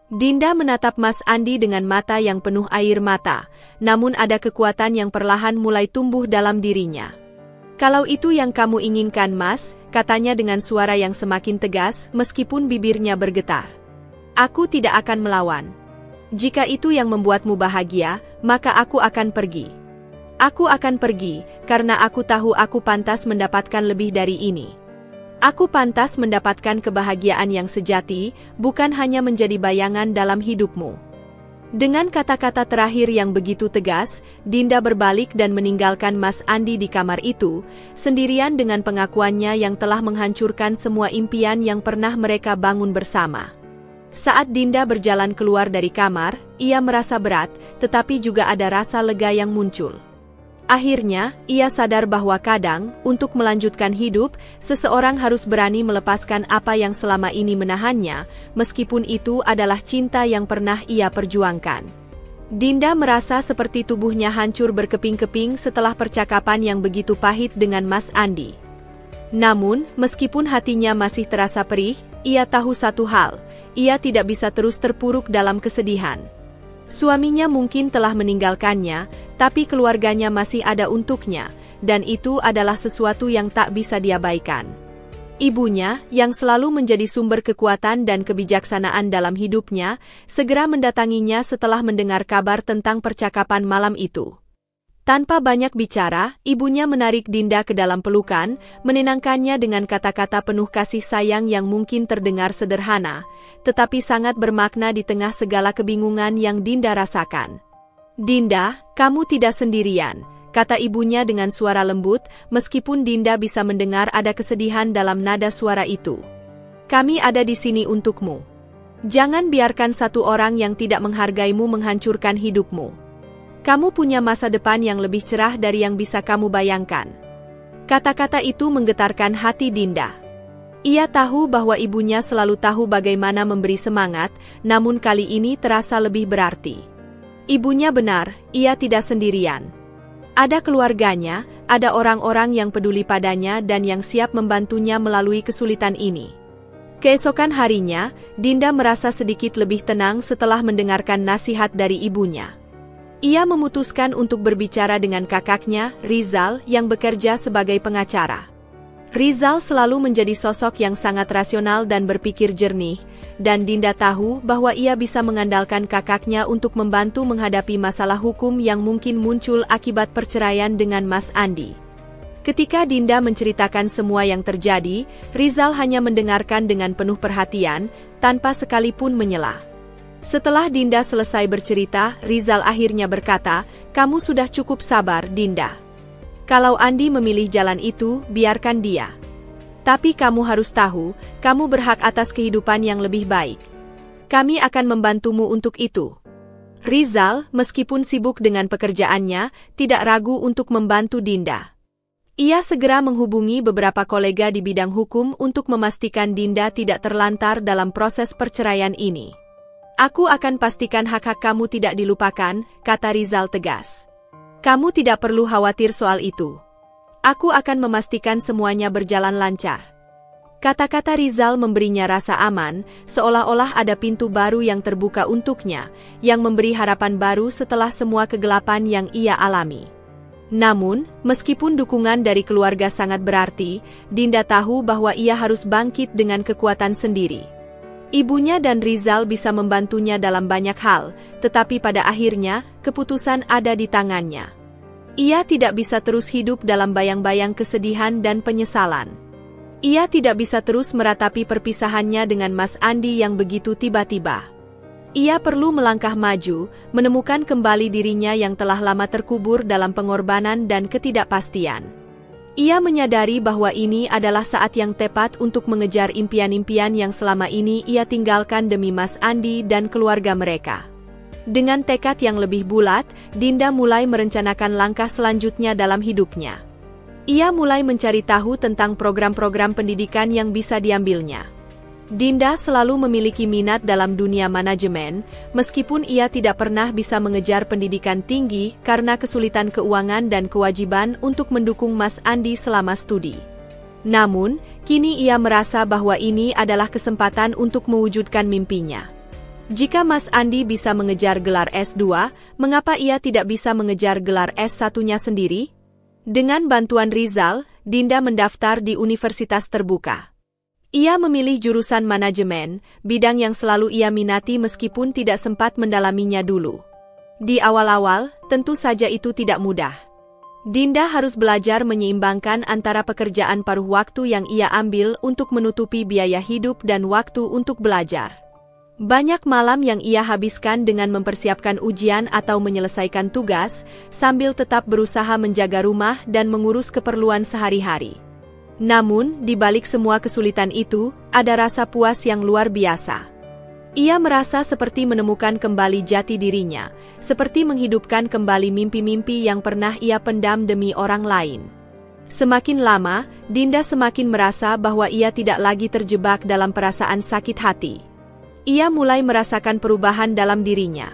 Dinda menatap Mas Andi dengan mata yang penuh air mata, namun ada kekuatan yang perlahan mulai tumbuh dalam dirinya. Kalau itu yang kamu inginkan, Mas, katanya dengan suara yang semakin tegas meskipun bibirnya bergetar. Aku tidak akan melawan. Jika itu yang membuatmu bahagia, maka aku akan pergi. Aku akan pergi, karena aku tahu aku pantas mendapatkan lebih dari ini. Aku pantas mendapatkan kebahagiaan yang sejati, bukan hanya menjadi bayangan dalam hidupmu. Dengan kata-kata terakhir yang begitu tegas, Dinda berbalik dan meninggalkan Mas Andi di kamar itu, sendirian dengan pengakuannya yang telah menghancurkan semua impian yang pernah mereka bangun bersama. Saat Dinda berjalan keluar dari kamar, ia merasa berat, tetapi juga ada rasa lega yang muncul. Akhirnya, ia sadar bahwa kadang, untuk melanjutkan hidup, seseorang harus berani melepaskan apa yang selama ini menahannya, meskipun itu adalah cinta yang pernah ia perjuangkan. Dinda merasa seperti tubuhnya hancur berkeping-keping setelah percakapan yang begitu pahit dengan Mas Andi. Namun, meskipun hatinya masih terasa perih, ia tahu satu hal, ia tidak bisa terus terpuruk dalam kesedihan. Suaminya mungkin telah meninggalkannya, tapi keluarganya masih ada untuknya, dan itu adalah sesuatu yang tak bisa diabaikan. Ibunya, yang selalu menjadi sumber kekuatan dan kebijaksanaan dalam hidupnya, segera mendatanginya setelah mendengar kabar tentang percakapan malam itu. Tanpa banyak bicara, ibunya menarik Dinda ke dalam pelukan, menenangkannya dengan kata-kata penuh kasih sayang yang mungkin terdengar sederhana, tetapi sangat bermakna di tengah segala kebingungan yang Dinda rasakan. Dinda, kamu tidak sendirian, kata ibunya dengan suara lembut, meskipun Dinda bisa mendengar ada kesedihan dalam nada suara itu. Kami ada di sini untukmu. Jangan biarkan satu orang yang tidak menghargaimu menghancurkan hidupmu. Kamu punya masa depan yang lebih cerah dari yang bisa kamu bayangkan. Kata-kata itu menggetarkan hati Dinda. Ia tahu bahwa ibunya selalu tahu bagaimana memberi semangat, namun kali ini terasa lebih berarti. Ibunya benar, ia tidak sendirian. Ada keluarganya, ada orang-orang yang peduli padanya dan yang siap membantunya melalui kesulitan ini. Keesokan harinya, Dinda merasa sedikit lebih tenang setelah mendengarkan nasihat dari ibunya. Ia memutuskan untuk berbicara dengan kakaknya, Rizal, yang bekerja sebagai pengacara. Rizal selalu menjadi sosok yang sangat rasional dan berpikir jernih, dan Dinda tahu bahwa ia bisa mengandalkan kakaknya untuk membantu menghadapi masalah hukum yang mungkin muncul akibat perceraian dengan Mas Andi. Ketika Dinda menceritakan semua yang terjadi, Rizal hanya mendengarkan dengan penuh perhatian, tanpa sekalipun menyela. Setelah Dinda selesai bercerita, Rizal akhirnya berkata, "Kamu sudah cukup sabar, Dinda. Kalau Andi memilih jalan itu, biarkan dia. Tapi kamu harus tahu, kamu berhak atas kehidupan yang lebih baik. Kami akan membantumu untuk itu." Rizal, meskipun sibuk dengan pekerjaannya, tidak ragu untuk membantu Dinda. Ia segera menghubungi beberapa kolega di bidang hukum untuk memastikan Dinda tidak terlantar dalam proses perceraian ini. "Aku akan pastikan hak-hak kamu tidak dilupakan," kata Rizal tegas. "Kamu tidak perlu khawatir soal itu. Aku akan memastikan semuanya berjalan lancar." Kata-kata Rizal memberinya rasa aman, seolah-olah ada pintu baru yang terbuka untuknya, yang memberi harapan baru setelah semua kegelapan yang ia alami. Namun, meskipun dukungan dari keluarga sangat berarti, Dinda tahu bahwa ia harus bangkit dengan kekuatan sendiri. Ibunya dan Rizal bisa membantunya dalam banyak hal, tetapi pada akhirnya, keputusan ada di tangannya. Ia tidak bisa terus hidup dalam bayang-bayang kesedihan dan penyesalan. Ia tidak bisa terus meratapi perpisahannya dengan Mas Andi yang begitu tiba-tiba. Ia perlu melangkah maju, menemukan kembali dirinya yang telah lama terkubur dalam pengorbanan dan ketidakpastian. Ia menyadari bahwa ini adalah saat yang tepat untuk mengejar impian-impian yang selama ini ia tinggalkan demi Mas Andi dan keluarga mereka. Dengan tekad yang lebih bulat, Dinda mulai merencanakan langkah selanjutnya dalam hidupnya. Ia mulai mencari tahu tentang program-program pendidikan yang bisa diambilnya. Dinda selalu memiliki minat dalam dunia manajemen, meskipun ia tidak pernah bisa mengejar pendidikan tinggi karena kesulitan keuangan dan kewajiban untuk mendukung Mas Andi selama studi. Namun, kini ia merasa bahwa ini adalah kesempatan untuk mewujudkan mimpinya. Jika Mas Andi bisa mengejar gelar S2, mengapa ia tidak bisa mengejar gelar S1-nya sendiri? Dengan bantuan Rizal, Dinda mendaftar di Universitas Terbuka. Ia memilih jurusan manajemen, bidang yang selalu ia minati meskipun tidak sempat mendalaminya dulu. Di awal-awal, tentu saja itu tidak mudah. Dinda harus belajar menyeimbangkan antara pekerjaan paruh waktu yang ia ambil untuk menutupi biaya hidup dan waktu untuk belajar. Banyak malam yang ia habiskan dengan mempersiapkan ujian atau menyelesaikan tugas, sambil tetap berusaha menjaga rumah dan mengurus keperluan sehari-hari. Namun, di balik semua kesulitan itu, ada rasa puas yang luar biasa. Ia merasa seperti menemukan kembali jati dirinya, seperti menghidupkan kembali mimpi-mimpi yang pernah ia pendam demi orang lain. Semakin lama, Dinda semakin merasa bahwa ia tidak lagi terjebak dalam perasaan sakit hati. Ia mulai merasakan perubahan dalam dirinya.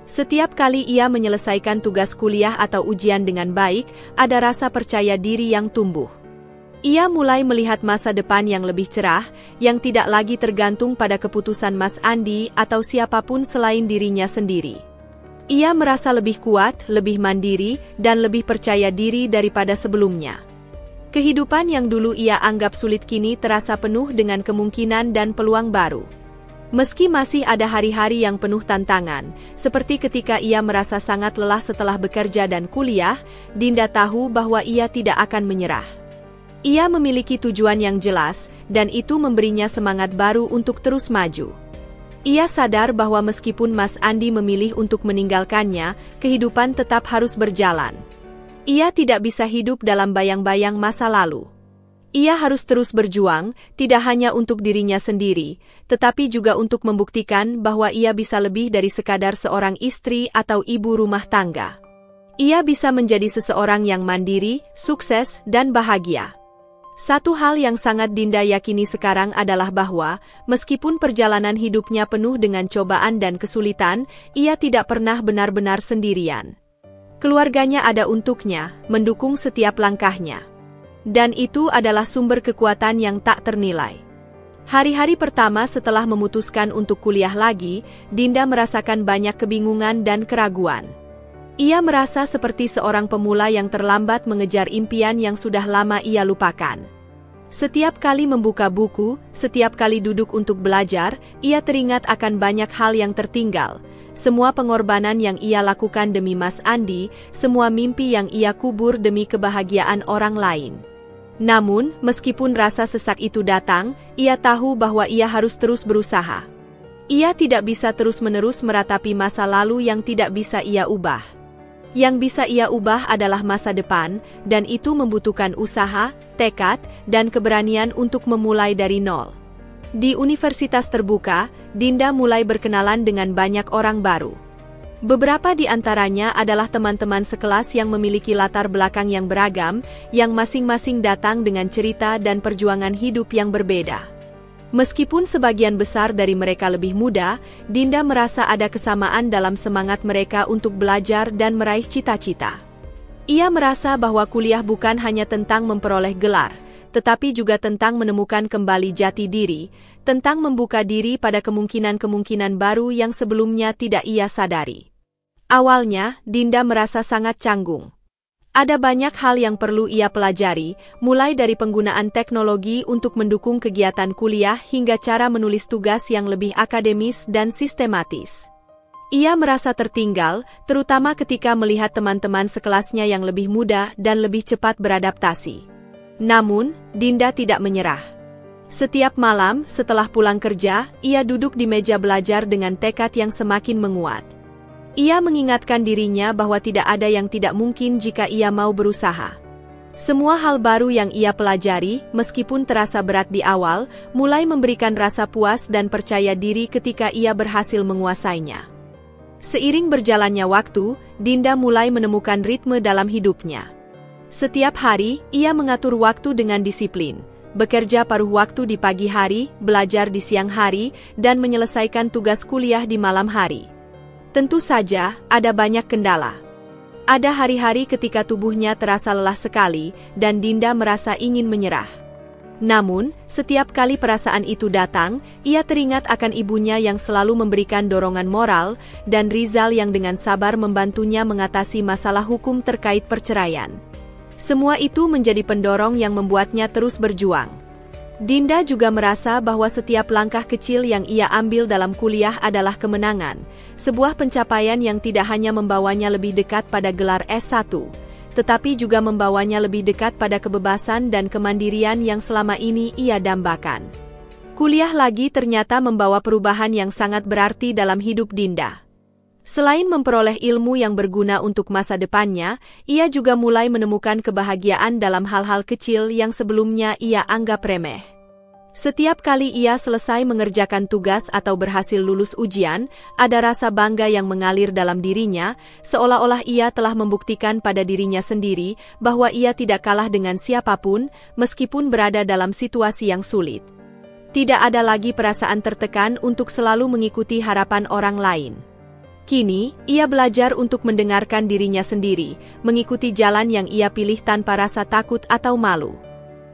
Setiap kali ia menyelesaikan tugas kuliah atau ujian dengan baik, ada rasa percaya diri yang tumbuh. Ia mulai melihat masa depan yang lebih cerah, yang tidak lagi tergantung pada keputusan Mas Andi atau siapapun selain dirinya sendiri. Ia merasa lebih kuat, lebih mandiri, dan lebih percaya diri daripada sebelumnya. Kehidupan yang dulu ia anggap sulit kini terasa penuh dengan kemungkinan dan peluang baru. Meski masih ada hari-hari yang penuh tantangan, seperti ketika ia merasa sangat lelah setelah bekerja dan kuliah, Dinda tahu bahwa ia tidak akan menyerah. Ia memiliki tujuan yang jelas, dan itu memberinya semangat baru untuk terus maju. Ia sadar bahwa meskipun Mas Andi memilih untuk meninggalkannya, kehidupan tetap harus berjalan. Ia tidak bisa hidup dalam bayang-bayang masa lalu. Ia harus terus berjuang, tidak hanya untuk dirinya sendiri, tetapi juga untuk membuktikan bahwa ia bisa lebih dari sekadar seorang istri atau ibu rumah tangga. Ia bisa menjadi seseorang yang mandiri, sukses, dan bahagia. Satu hal yang sangat Dinda yakini sekarang adalah bahwa, meskipun perjalanan hidupnya penuh dengan cobaan dan kesulitan, ia tidak pernah benar-benar sendirian. Keluarganya ada untuknya, mendukung setiap langkahnya. Dan itu adalah sumber kekuatan yang tak ternilai. Hari-hari pertama setelah memutuskan untuk kuliah lagi, Dinda merasakan banyak kebingungan dan keraguan. Ia merasa seperti seorang pemula yang terlambat mengejar impian yang sudah lama ia lupakan. Setiap kali membuka buku, setiap kali duduk untuk belajar, ia teringat akan banyak hal yang tertinggal. Semua pengorbanan yang ia lakukan demi Mas Andi, semua mimpi yang ia kubur demi kebahagiaan orang lain. Namun, meskipun rasa sesak itu datang, ia tahu bahwa ia harus terus berusaha. Ia tidak bisa terus-menerus meratapi masa lalu yang tidak bisa ia ubah. Yang bisa ia ubah adalah masa depan, dan itu membutuhkan usaha, tekad, dan keberanian untuk memulai dari nol. Di universitas terbuka, Dinda mulai berkenalan dengan banyak orang baru. Beberapa di antaranya adalah teman-teman sekelas yang memiliki latar belakang yang beragam, yang masing-masing datang dengan cerita dan perjuangan hidup yang berbeda. Meskipun sebagian besar dari mereka lebih muda, Dinda merasa ada kesamaan dalam semangat mereka untuk belajar dan meraih cita-cita. Ia merasa bahwa kuliah bukan hanya tentang memperoleh gelar, tetapi juga tentang menemukan kembali jati diri, tentang membuka diri pada kemungkinan-kemungkinan baru yang sebelumnya tidak ia sadari. Awalnya, Dinda merasa sangat canggung. Ada banyak hal yang perlu ia pelajari, mulai dari penggunaan teknologi untuk mendukung kegiatan kuliah hingga cara menulis tugas yang lebih akademis dan sistematis. Ia merasa tertinggal, terutama ketika melihat teman-teman sekelasnya yang lebih muda dan lebih cepat beradaptasi. Namun, Dinda tidak menyerah. Setiap malam, setelah pulang kerja, ia duduk di meja belajar dengan tekad yang semakin menguat. Ia mengingatkan dirinya bahwa tidak ada yang tidak mungkin jika ia mau berusaha. Semua hal baru yang ia pelajari, meskipun terasa berat di awal, mulai memberikan rasa puas dan percaya diri ketika ia berhasil menguasainya. Seiring berjalannya waktu, Dinda mulai menemukan ritme dalam hidupnya. Setiap hari, ia mengatur waktu dengan disiplin, bekerja paruh waktu di pagi hari, belajar di siang hari, dan menyelesaikan tugas kuliah di malam hari. Tentu saja, ada banyak kendala. Ada hari-hari ketika tubuhnya terasa lelah sekali, dan Dinda merasa ingin menyerah. Namun, setiap kali perasaan itu datang, ia teringat akan ibunya yang selalu memberikan dorongan moral, dan Rizal yang dengan sabar membantunya mengatasi masalah hukum terkait perceraian. Semua itu menjadi pendorong yang membuatnya terus berjuang. Dinda juga merasa bahwa setiap langkah kecil yang ia ambil dalam kuliah adalah kemenangan, sebuah pencapaian yang tidak hanya membawanya lebih dekat pada gelar S1, tetapi juga membawanya lebih dekat pada kebebasan dan kemandirian yang selama ini ia dambakan. Kuliah lagi ternyata membawa perubahan yang sangat berarti dalam hidup Dinda. Selain memperoleh ilmu yang berguna untuk masa depannya, ia juga mulai menemukan kebahagiaan dalam hal-hal kecil yang sebelumnya ia anggap remeh. Setiap kali ia selesai mengerjakan tugas atau berhasil lulus ujian, ada rasa bangga yang mengalir dalam dirinya, seolah-olah ia telah membuktikan pada dirinya sendiri bahwa ia tidak kalah dengan siapapun, meskipun berada dalam situasi yang sulit. Tidak ada lagi perasaan tertekan untuk selalu mengikuti harapan orang lain. Kini, ia belajar untuk mendengarkan dirinya sendiri, mengikuti jalan yang ia pilih tanpa rasa takut atau malu.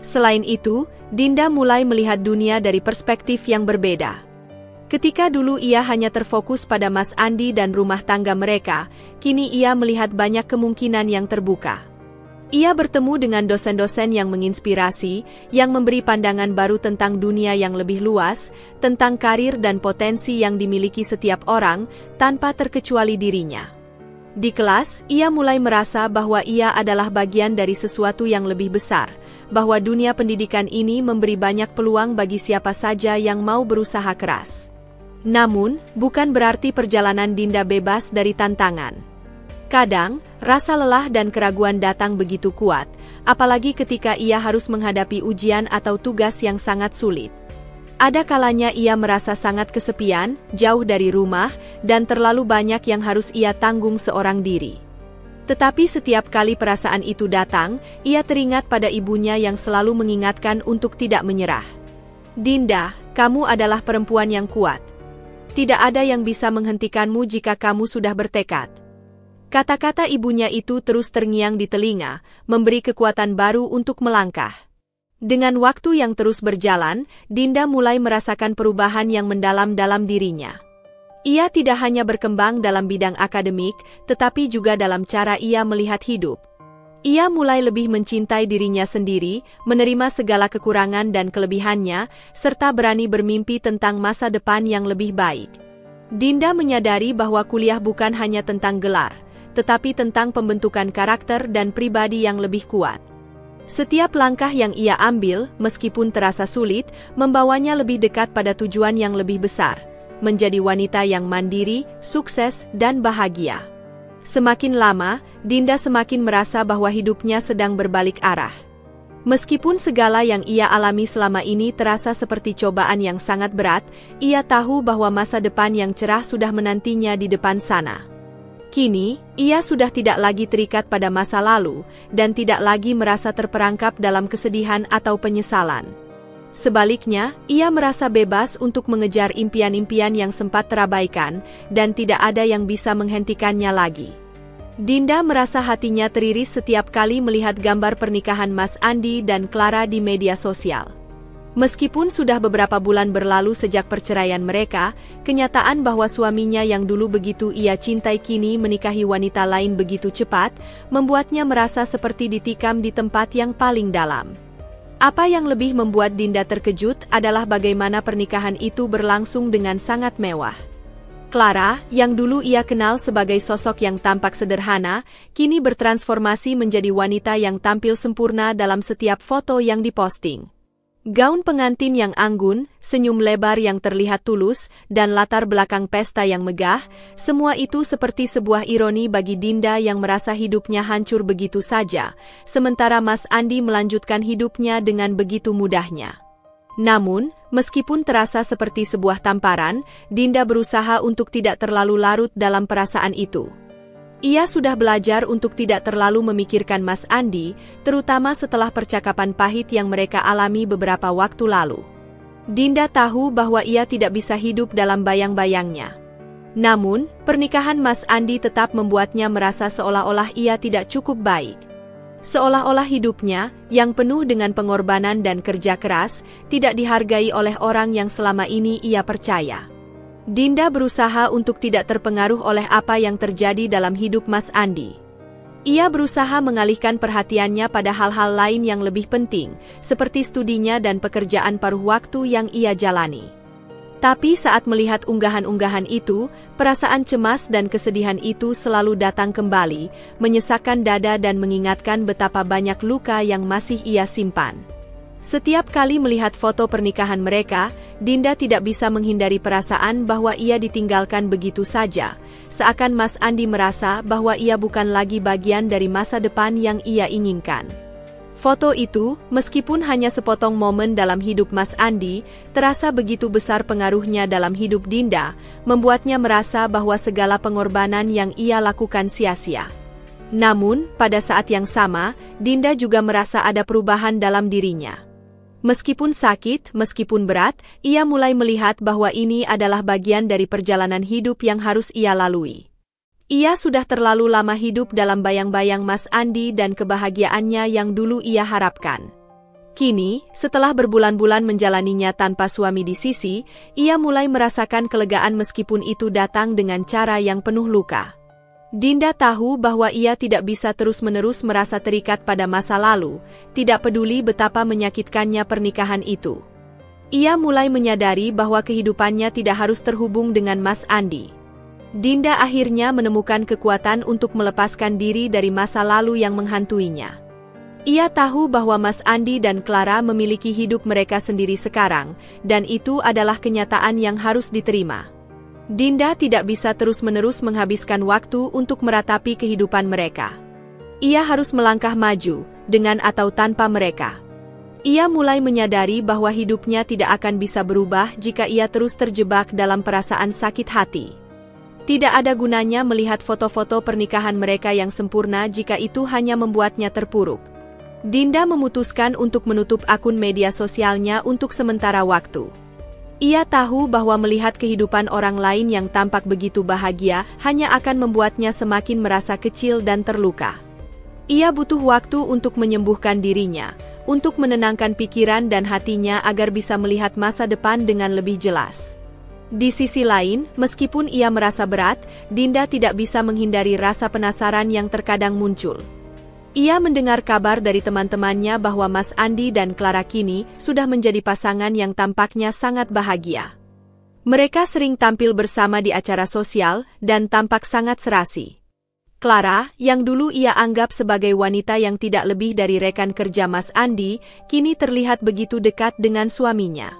Selain itu, Dinda mulai melihat dunia dari perspektif yang berbeda. Ketika dulu ia hanya terfokus pada Mas Andi dan rumah tangga mereka, kini ia melihat banyak kemungkinan yang terbuka. Ia bertemu dengan dosen-dosen yang menginspirasi, yang memberi pandangan baru tentang dunia yang lebih luas, tentang karir dan potensi yang dimiliki setiap orang, tanpa terkecuali dirinya. Di kelas, ia mulai merasa bahwa ia adalah bagian dari sesuatu yang lebih besar, bahwa dunia pendidikan ini memberi banyak peluang bagi siapa saja yang mau berusaha keras. Namun, bukan berarti perjalanan Dinda bebas dari tantangan. Kadang, rasa lelah dan keraguan datang begitu kuat, apalagi ketika ia harus menghadapi ujian atau tugas yang sangat sulit. Ada kalanya ia merasa sangat kesepian, jauh dari rumah, dan terlalu banyak yang harus ia tanggung seorang diri. Tetapi setiap kali perasaan itu datang, ia teringat pada ibunya yang selalu mengingatkan untuk tidak menyerah. Dinda, kamu adalah perempuan yang kuat. Tidak ada yang bisa menghentikanmu jika kamu sudah bertekad. Kata-kata ibunya itu terus terngiang di telinga, memberi kekuatan baru untuk melangkah. Dengan waktu yang terus berjalan, Dinda mulai merasakan perubahan yang mendalam dalam dirinya. Ia tidak hanya berkembang dalam bidang akademik, tetapi juga dalam cara ia melihat hidup. Ia mulai lebih mencintai dirinya sendiri, menerima segala kekurangan dan kelebihannya, serta berani bermimpi tentang masa depan yang lebih baik. Dinda menyadari bahwa kuliah bukan hanya tentang gelar, tetapi tentang pembentukan karakter dan pribadi yang lebih kuat. Setiap langkah yang ia ambil, meskipun terasa sulit, membawanya lebih dekat pada tujuan yang lebih besar, menjadi wanita yang mandiri, sukses, dan bahagia. Semakin lama, Dinda semakin merasa bahwa hidupnya sedang berbalik arah. Meskipun segala yang ia alami selama ini terasa seperti cobaan yang sangat berat, ia tahu bahwa masa depan yang cerah sudah menantinya di depan sana. Kini, ia sudah tidak lagi terikat pada masa lalu, dan tidak lagi merasa terperangkap dalam kesedihan atau penyesalan. Sebaliknya, ia merasa bebas untuk mengejar impian-impian yang sempat terabaikan, dan tidak ada yang bisa menghentikannya lagi. Dinda merasa hatinya teriris setiap kali melihat gambar pernikahan Mas Andi dan Clara di media sosial. Meskipun sudah beberapa bulan berlalu sejak perceraian mereka, kenyataan bahwa suaminya yang dulu begitu ia cintai kini menikahi wanita lain begitu cepat, membuatnya merasa seperti ditikam di tempat yang paling dalam. Apa yang lebih membuat Dinda terkejut adalah bagaimana pernikahan itu berlangsung dengan sangat mewah. Clara, yang dulu ia kenal sebagai sosok yang tampak sederhana, kini bertransformasi menjadi wanita yang tampil sempurna dalam setiap foto yang diposting. Gaun pengantin yang anggun, senyum lebar yang terlihat tulus, dan latar belakang pesta yang megah, semua itu seperti sebuah ironi bagi Dinda yang merasa hidupnya hancur begitu saja, sementara Mas Andi melanjutkan hidupnya dengan begitu mudahnya. Namun, meskipun terasa seperti sebuah tamparan, Dinda berusaha untuk tidak terlalu larut dalam perasaan itu. Ia sudah belajar untuk tidak terlalu memikirkan Mas Andi, terutama setelah percakapan pahit yang mereka alami beberapa waktu lalu. Dinda tahu bahwa ia tidak bisa hidup dalam bayang-bayangnya. Namun, pernikahan Mas Andi tetap membuatnya merasa seolah-olah ia tidak cukup baik. Seolah-olah hidupnya, yang penuh dengan pengorbanan dan kerja keras, tidak dihargai oleh orang yang selama ini ia percaya. Dinda berusaha untuk tidak terpengaruh oleh apa yang terjadi dalam hidup Mas Andi. Ia berusaha mengalihkan perhatiannya pada hal-hal lain yang lebih penting, seperti studinya dan pekerjaan paruh waktu yang ia jalani. Tapi saat melihat unggahan-unggahan itu, perasaan cemas dan kesedihan itu selalu datang kembali, menyesakkan dada dan mengingatkan betapa banyak luka yang masih ia simpan. Setiap kali melihat foto pernikahan mereka, Dinda tidak bisa menghindari perasaan bahwa ia ditinggalkan begitu saja, seakan Mas Andi merasa bahwa ia bukan lagi bagian dari masa depan yang ia inginkan. Foto itu, meskipun hanya sepotong momen dalam hidup Mas Andi, terasa begitu besar pengaruhnya dalam hidup Dinda, membuatnya merasa bahwa segala pengorbanan yang ia lakukan sia-sia. Namun, pada saat yang sama, Dinda juga merasa ada perubahan dalam dirinya. Meskipun sakit, meskipun berat, ia mulai melihat bahwa ini adalah bagian dari perjalanan hidup yang harus ia lalui. Ia sudah terlalu lama hidup dalam bayang-bayang Mas Andi dan kebahagiaannya yang dulu ia harapkan. Kini, setelah berbulan-bulan menjalaninya tanpa suami di sisi, ia mulai merasakan kelegaan meskipun itu datang dengan cara yang penuh luka. Dinda tahu bahwa ia tidak bisa terus-menerus merasa terikat pada masa lalu, tidak peduli betapa menyakitkannya pernikahan itu. Ia mulai menyadari bahwa kehidupannya tidak harus terhubung dengan Mas Andi. Dinda akhirnya menemukan kekuatan untuk melepaskan diri dari masa lalu yang menghantuinya. Ia tahu bahwa Mas Andi dan Clara memiliki hidup mereka sendiri sekarang, dan itu adalah kenyataan yang harus diterima. Dinda tidak bisa terus-menerus menghabiskan waktu untuk meratapi kehidupan mereka. Ia harus melangkah maju, dengan atau tanpa mereka. Ia mulai menyadari bahwa hidupnya tidak akan bisa berubah jika ia terus terjebak dalam perasaan sakit hati. Tidak ada gunanya melihat foto-foto pernikahan mereka yang sempurna jika itu hanya membuatnya terpuruk. Dinda memutuskan untuk menutup akun media sosialnya untuk sementara waktu. Ia tahu bahwa melihat kehidupan orang lain yang tampak begitu bahagia hanya akan membuatnya semakin merasa kecil dan terluka. Ia butuh waktu untuk menyembuhkan dirinya, untuk menenangkan pikiran dan hatinya agar bisa melihat masa depan dengan lebih jelas. Di sisi lain, meskipun ia merasa berat, Dinda tidak bisa menghindari rasa penasaran yang terkadang muncul. Ia mendengar kabar dari teman-temannya bahwa Mas Andi dan Clara kini sudah menjadi pasangan yang tampaknya sangat bahagia. Mereka sering tampil bersama di acara sosial dan tampak sangat serasi. Clara, yang dulu ia anggap sebagai wanita yang tidak lebih dari rekan kerja Mas Andi, kini terlihat begitu dekat dengan suaminya.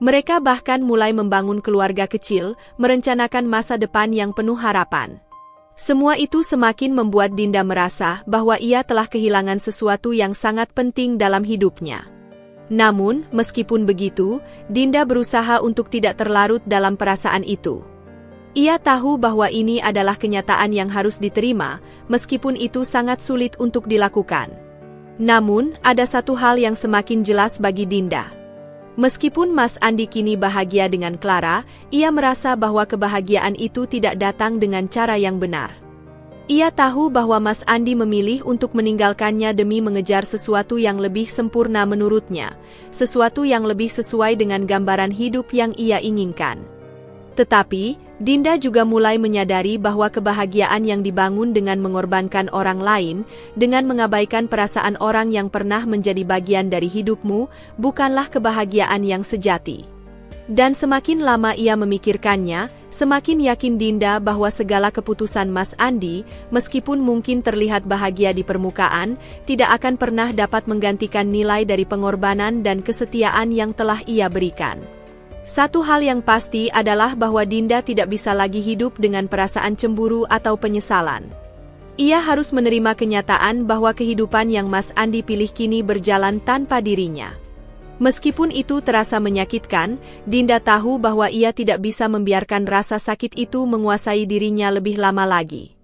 Mereka bahkan mulai membangun keluarga kecil, merencanakan masa depan yang penuh harapan. Semua itu semakin membuat Dinda merasa bahwa ia telah kehilangan sesuatu yang sangat penting dalam hidupnya. Namun, meskipun begitu, Dinda berusaha untuk tidak terlarut dalam perasaan itu. Ia tahu bahwa ini adalah kenyataan yang harus diterima, meskipun itu sangat sulit untuk dilakukan. Namun, ada satu hal yang semakin jelas bagi Dinda. Meskipun Mas Andi kini bahagia dengan Clara, ia merasa bahwa kebahagiaan itu tidak datang dengan cara yang benar. Ia tahu bahwa Mas Andi memilih untuk meninggalkannya demi mengejar sesuatu yang lebih sempurna menurutnya, sesuatu yang lebih sesuai dengan gambaran hidup yang ia inginkan. Tetapi, Dinda juga mulai menyadari bahwa kebahagiaan yang dibangun dengan mengorbankan orang lain, dengan mengabaikan perasaan orang yang pernah menjadi bagian dari hidupmu, bukanlah kebahagiaan yang sejati. Dan semakin lama ia memikirkannya, semakin yakin Dinda bahwa segala keputusan Mas Andi, meskipun mungkin terlihat bahagia di permukaan, tidak akan pernah dapat menggantikan nilai dari pengorbanan dan kesetiaan yang telah ia berikan. Satu hal yang pasti adalah bahwa Dinda tidak bisa lagi hidup dengan perasaan cemburu atau penyesalan. Ia harus menerima kenyataan bahwa kehidupan yang Mas Andi pilih kini berjalan tanpa dirinya. Meskipun itu terasa menyakitkan, Dinda tahu bahwa ia tidak bisa membiarkan rasa sakit itu menguasai dirinya lebih lama lagi.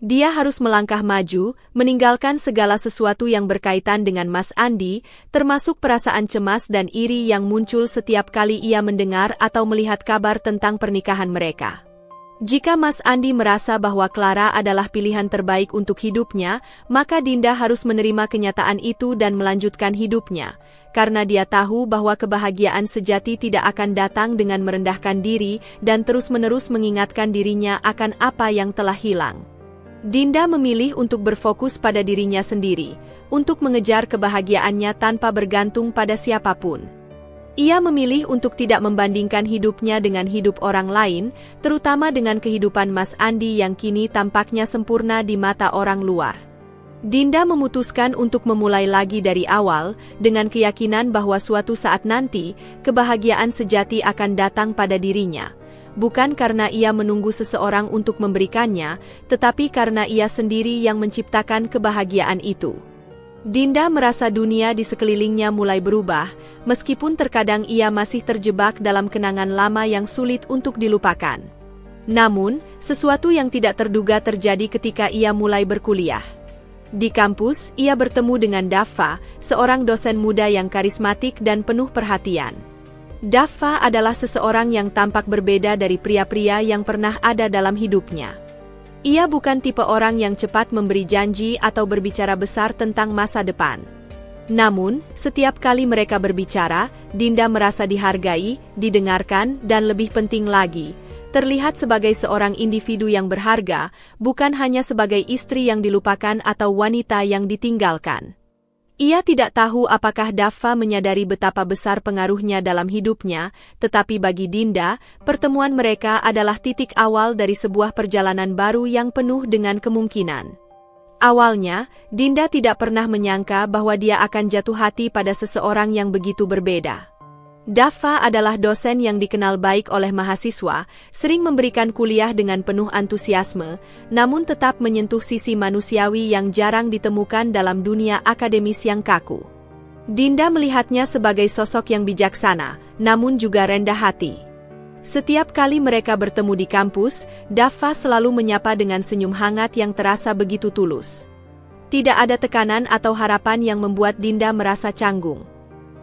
Dia harus melangkah maju, meninggalkan segala sesuatu yang berkaitan dengan Mas Andi, termasuk perasaan cemas dan iri yang muncul setiap kali ia mendengar atau melihat kabar tentang pernikahan mereka. Jika Mas Andi merasa bahwa Clara adalah pilihan terbaik untuk hidupnya, maka Dinda harus menerima kenyataan itu dan melanjutkan hidupnya, karena dia tahu bahwa kebahagiaan sejati tidak akan datang dengan merendahkan diri dan terus-menerus mengingatkan dirinya akan apa yang telah hilang. Dinda memilih untuk berfokus pada dirinya sendiri, untuk mengejar kebahagiaannya tanpa bergantung pada siapapun. Ia memilih untuk tidak membandingkan hidupnya dengan hidup orang lain, terutama dengan kehidupan Mas Andi yang kini tampaknya sempurna di mata orang luar. Dinda memutuskan untuk memulai lagi dari awal, dengan keyakinan bahwa suatu saat nanti, kebahagiaan sejati akan datang pada dirinya. Bukan karena ia menunggu seseorang untuk memberikannya, tetapi karena ia sendiri yang menciptakan kebahagiaan itu. Dinda merasa dunia di sekelilingnya mulai berubah, meskipun terkadang ia masih terjebak dalam kenangan lama yang sulit untuk dilupakan. Namun, sesuatu yang tidak terduga terjadi ketika ia mulai berkuliah. Di kampus, ia bertemu dengan Daffa, seorang dosen muda yang karismatik dan penuh perhatian. Daffa adalah seseorang yang tampak berbeda dari pria-pria yang pernah ada dalam hidupnya. Ia bukan tipe orang yang cepat memberi janji atau berbicara besar tentang masa depan. Namun, setiap kali mereka berbicara, Dinda merasa dihargai, didengarkan, dan lebih penting lagi, terlihat sebagai seorang individu yang berharga, bukan hanya sebagai istri yang dilupakan atau wanita yang ditinggalkan. Ia tidak tahu apakah Daffa menyadari betapa besar pengaruhnya dalam hidupnya, tetapi bagi Dinda, pertemuan mereka adalah titik awal dari sebuah perjalanan baru yang penuh dengan kemungkinan. Awalnya, Dinda tidak pernah menyangka bahwa dia akan jatuh hati pada seseorang yang begitu berbeda. Daffa adalah dosen yang dikenal baik oleh mahasiswa, sering memberikan kuliah dengan penuh antusiasme, namun tetap menyentuh sisi manusiawi yang jarang ditemukan dalam dunia akademis yang kaku. Dinda melihatnya sebagai sosok yang bijaksana, namun juga rendah hati. Setiap kali mereka bertemu di kampus, Daffa selalu menyapa dengan senyum hangat yang terasa begitu tulus. Tidak ada tekanan atau harapan yang membuat Dinda merasa canggung.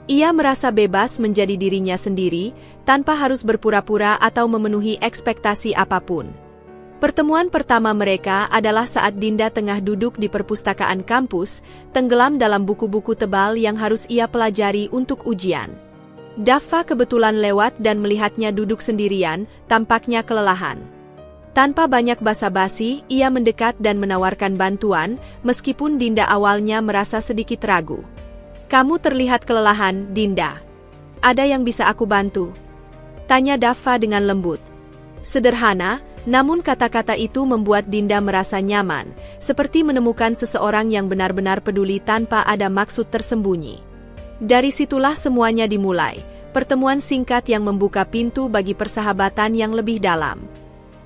Ia merasa bebas menjadi dirinya sendiri, tanpa harus berpura-pura atau memenuhi ekspektasi apapun. Pertemuan pertama mereka adalah saat Dinda tengah duduk di perpustakaan kampus, tenggelam dalam buku-buku tebal yang harus ia pelajari untuk ujian. Daffa kebetulan lewat dan melihatnya duduk sendirian, tampaknya kelelahan. Tanpa banyak basa-basi, ia mendekat dan menawarkan bantuan, meskipun Dinda awalnya merasa sedikit ragu. "Kamu terlihat kelelahan, Dinda. Ada yang bisa aku bantu?" tanya Daffa dengan lembut. Sederhana, namun kata-kata itu membuat Dinda merasa nyaman, seperti menemukan seseorang yang benar-benar peduli tanpa ada maksud tersembunyi. Dari situlah semuanya dimulai, pertemuan singkat yang membuka pintu bagi persahabatan yang lebih dalam.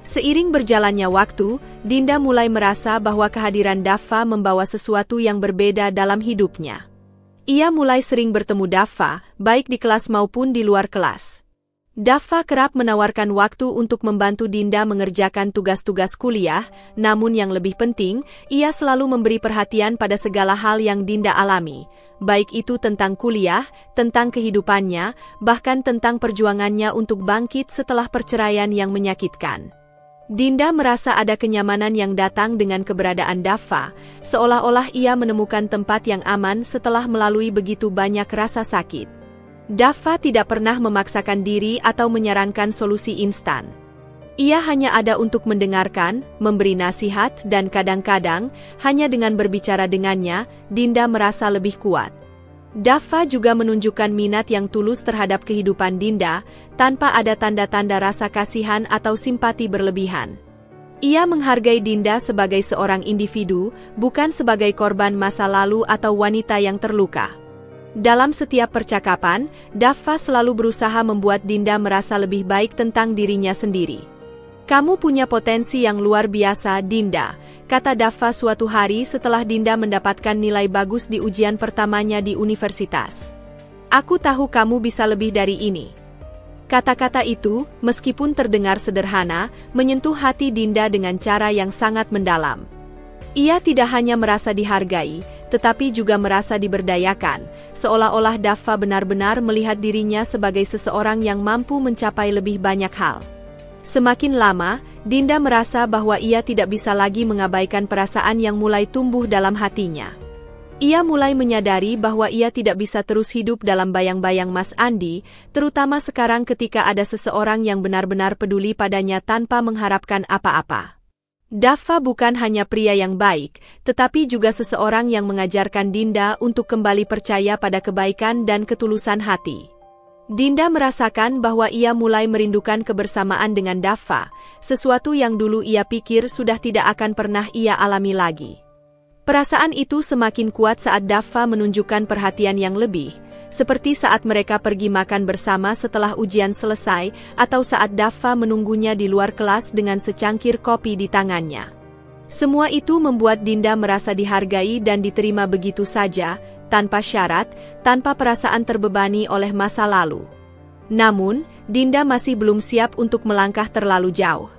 Seiring berjalannya waktu, Dinda mulai merasa bahwa kehadiran Daffa membawa sesuatu yang berbeda dalam hidupnya. Ia mulai sering bertemu Daffa, baik di kelas maupun di luar kelas. Daffa kerap menawarkan waktu untuk membantu Dinda mengerjakan tugas-tugas kuliah, namun yang lebih penting, ia selalu memberi perhatian pada segala hal yang Dinda alami, baik itu tentang kuliah, tentang kehidupannya, bahkan tentang perjuangannya untuk bangkit setelah perceraian yang menyakitkan. Dinda merasa ada kenyamanan yang datang dengan keberadaan Daffa, seolah-olah ia menemukan tempat yang aman setelah melalui begitu banyak rasa sakit. Daffa tidak pernah memaksakan diri atau menyarankan solusi instan. Ia hanya ada untuk mendengarkan, memberi nasihat, dan kadang-kadang, hanya dengan berbicara dengannya, Dinda merasa lebih kuat. Daffa juga menunjukkan minat yang tulus terhadap kehidupan Dinda, tanpa ada tanda-tanda rasa kasihan atau simpati berlebihan. Ia menghargai Dinda sebagai seorang individu, bukan sebagai korban masa lalu atau wanita yang terluka. Dalam setiap percakapan, Daffa selalu berusaha membuat Dinda merasa lebih baik tentang dirinya sendiri. "Kamu punya potensi yang luar biasa, Dinda," kata Daffa suatu hari setelah Dinda mendapatkan nilai bagus di ujian pertamanya di universitas. "Aku tahu kamu bisa lebih dari ini." Kata-kata itu, meskipun terdengar sederhana, menyentuh hati Dinda dengan cara yang sangat mendalam. Ia tidak hanya merasa dihargai, tetapi juga merasa diberdayakan, seolah-olah Daffa benar-benar melihat dirinya sebagai seseorang yang mampu mencapai lebih banyak hal. Semakin lama, Dinda merasa bahwa ia tidak bisa lagi mengabaikan perasaan yang mulai tumbuh dalam hatinya. Ia mulai menyadari bahwa ia tidak bisa terus hidup dalam bayang-bayang Mas Andi, terutama sekarang ketika ada seseorang yang benar-benar peduli padanya tanpa mengharapkan apa-apa. Daffa bukan hanya pria yang baik, tetapi juga seseorang yang mengajarkan Dinda untuk kembali percaya pada kebaikan dan ketulusan hati. Dinda merasakan bahwa ia mulai merindukan kebersamaan dengan Daffa, sesuatu yang dulu ia pikir sudah tidak akan pernah ia alami lagi. Perasaan itu semakin kuat saat Daffa menunjukkan perhatian yang lebih, seperti saat mereka pergi makan bersama setelah ujian selesai, atau saat Daffa menunggunya di luar kelas dengan secangkir kopi di tangannya. Semua itu membuat Dinda merasa dihargai dan diterima begitu saja, tanpa syarat, tanpa perasaan terbebani oleh masa lalu. Namun, Dinda masih belum siap untuk melangkah terlalu jauh.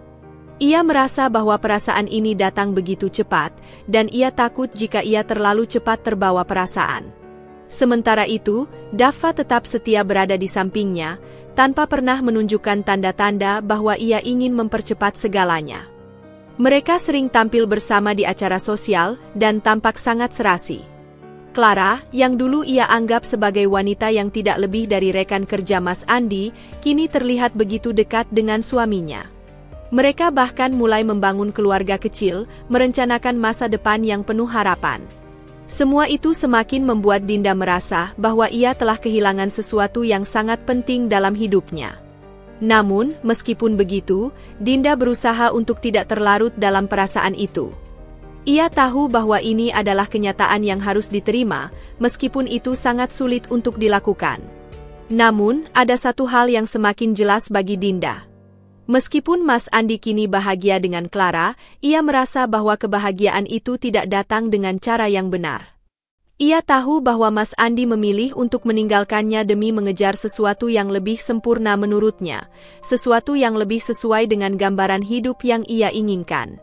Ia merasa bahwa perasaan ini datang begitu cepat, dan ia takut jika ia terlalu cepat terbawa perasaan. Sementara itu, Daffa tetap setia berada di sampingnya, tanpa pernah menunjukkan tanda-tanda bahwa ia ingin mempercepat segalanya. Mereka sering tampil bersama di acara sosial, dan tampak sangat serasi. Clara, yang dulu ia anggap sebagai wanita yang tidak lebih dari rekan kerja Mas Andi, kini terlihat begitu dekat dengan suaminya. Mereka bahkan mulai membangun keluarga kecil, merencanakan masa depan yang penuh harapan. Semua itu semakin membuat Dinda merasa bahwa ia telah kehilangan sesuatu yang sangat penting dalam hidupnya. Namun, meskipun begitu, Dinda berusaha untuk tidak terlarut dalam perasaan itu. Ia tahu bahwa ini adalah kenyataan yang harus diterima, meskipun itu sangat sulit untuk dilakukan. Namun, ada satu hal yang semakin jelas bagi Dinda. Meskipun Mas Andi kini bahagia dengan Clara, ia merasa bahwa kebahagiaan itu tidak datang dengan cara yang benar. Ia tahu bahwa Mas Andi memilih untuk meninggalkannya demi mengejar sesuatu yang lebih sempurna menurutnya, sesuatu yang lebih sesuai dengan gambaran hidup yang ia inginkan.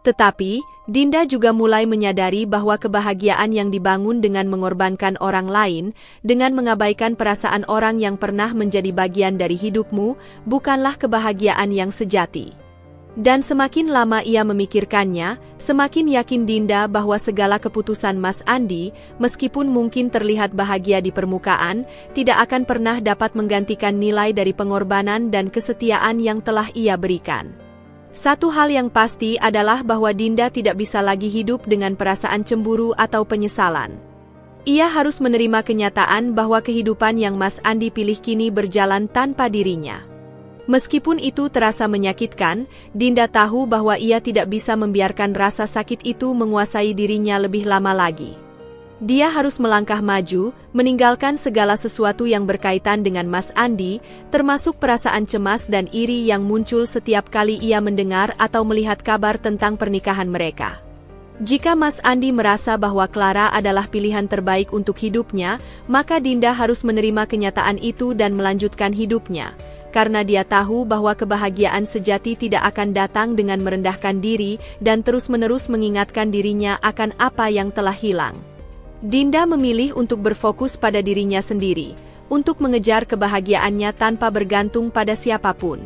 Tetapi, Dinda juga mulai menyadari bahwa kebahagiaan yang dibangun dengan mengorbankan orang lain, dengan mengabaikan perasaan orang yang pernah menjadi bagian dari hidupmu, bukanlah kebahagiaan yang sejati. Dan semakin lama ia memikirkannya, semakin yakin Dinda bahwa segala keputusan Mas Andi, meskipun mungkin terlihat bahagia di permukaan, tidak akan pernah dapat menggantikan nilai dari pengorbanan dan kesetiaan yang telah ia berikan. Satu hal yang pasti adalah bahwa Dinda tidak bisa lagi hidup dengan perasaan cemburu atau penyesalan. Ia harus menerima kenyataan bahwa kehidupan yang Mas Andi pilih kini berjalan tanpa dirinya. Meskipun itu terasa menyakitkan, Dinda tahu bahwa ia tidak bisa membiarkan rasa sakit itu menguasai dirinya lebih lama lagi. Dia harus melangkah maju, meninggalkan segala sesuatu yang berkaitan dengan Mas Andi, termasuk perasaan cemas dan iri yang muncul setiap kali ia mendengar atau melihat kabar tentang pernikahan mereka. Jika Mas Andi merasa bahwa Clara adalah pilihan terbaik untuk hidupnya, maka Dinda harus menerima kenyataan itu dan melanjutkan hidupnya, karena dia tahu bahwa kebahagiaan sejati tidak akan datang dengan merendahkan diri dan terus-menerus mengingatkan dirinya akan apa yang telah hilang. Dinda memilih untuk berfokus pada dirinya sendiri, untuk mengejar kebahagiaannya tanpa bergantung pada siapapun.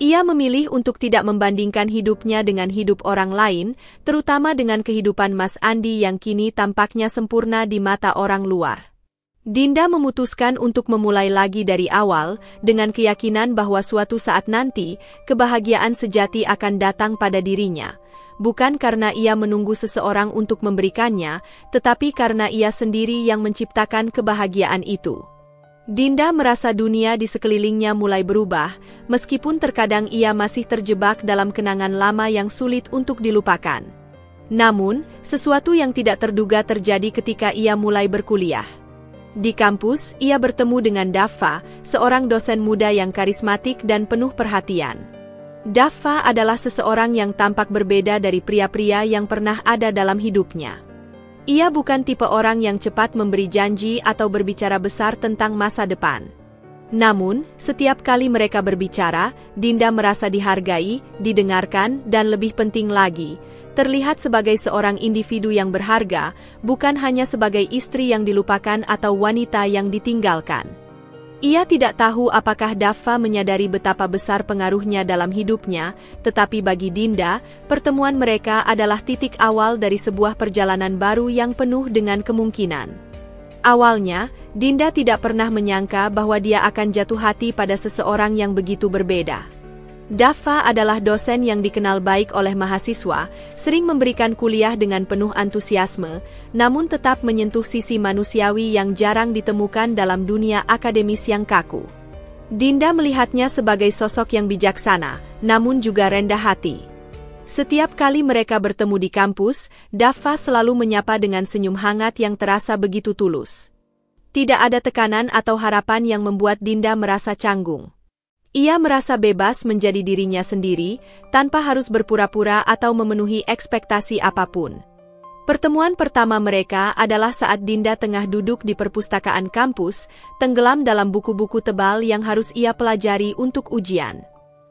Ia memilih untuk tidak membandingkan hidupnya dengan hidup orang lain, terutama dengan kehidupan Mas Andi yang kini tampaknya sempurna di mata orang luar. Dinda memutuskan untuk memulai lagi dari awal, dengan keyakinan bahwa suatu saat nanti, kebahagiaan sejati akan datang pada dirinya. Bukan karena ia menunggu seseorang untuk memberikannya, tetapi karena ia sendiri yang menciptakan kebahagiaan itu. Dinda merasa dunia di sekelilingnya mulai berubah, meskipun terkadang ia masih terjebak dalam kenangan lama yang sulit untuk dilupakan. Namun, sesuatu yang tidak terduga terjadi ketika ia mulai berkuliah. Di kampus, ia bertemu dengan Daffa, seorang dosen muda yang karismatik dan penuh perhatian. Daffa adalah seseorang yang tampak berbeda dari pria-pria yang pernah ada dalam hidupnya. Ia bukan tipe orang yang cepat memberi janji atau berbicara besar tentang masa depan. Namun, setiap kali mereka berbicara, Dinda merasa dihargai, didengarkan, dan lebih penting lagi, terlihat sebagai seorang individu yang berharga, bukan hanya sebagai istri yang dilupakan atau wanita yang ditinggalkan. Ia tidak tahu apakah Daffa menyadari betapa besar pengaruhnya dalam hidupnya, tetapi bagi Dinda, pertemuan mereka adalah titik awal dari sebuah perjalanan baru yang penuh dengan kemungkinan. Awalnya, Dinda tidak pernah menyangka bahwa dia akan jatuh hati pada seseorang yang begitu berbeda. Daffa adalah dosen yang dikenal baik oleh mahasiswa, sering memberikan kuliah dengan penuh antusiasme, namun tetap menyentuh sisi manusiawi yang jarang ditemukan dalam dunia akademis yang kaku. Dinda melihatnya sebagai sosok yang bijaksana, namun juga rendah hati. Setiap kali mereka bertemu di kampus, Daffa selalu menyapa dengan senyum hangat yang terasa begitu tulus. Tidak ada tekanan atau harapan yang membuat Dinda merasa canggung. Ia merasa bebas menjadi dirinya sendiri, tanpa harus berpura-pura atau memenuhi ekspektasi apapun. Pertemuan pertama mereka adalah saat Dinda tengah duduk di perpustakaan kampus, tenggelam dalam buku-buku tebal yang harus ia pelajari untuk ujian.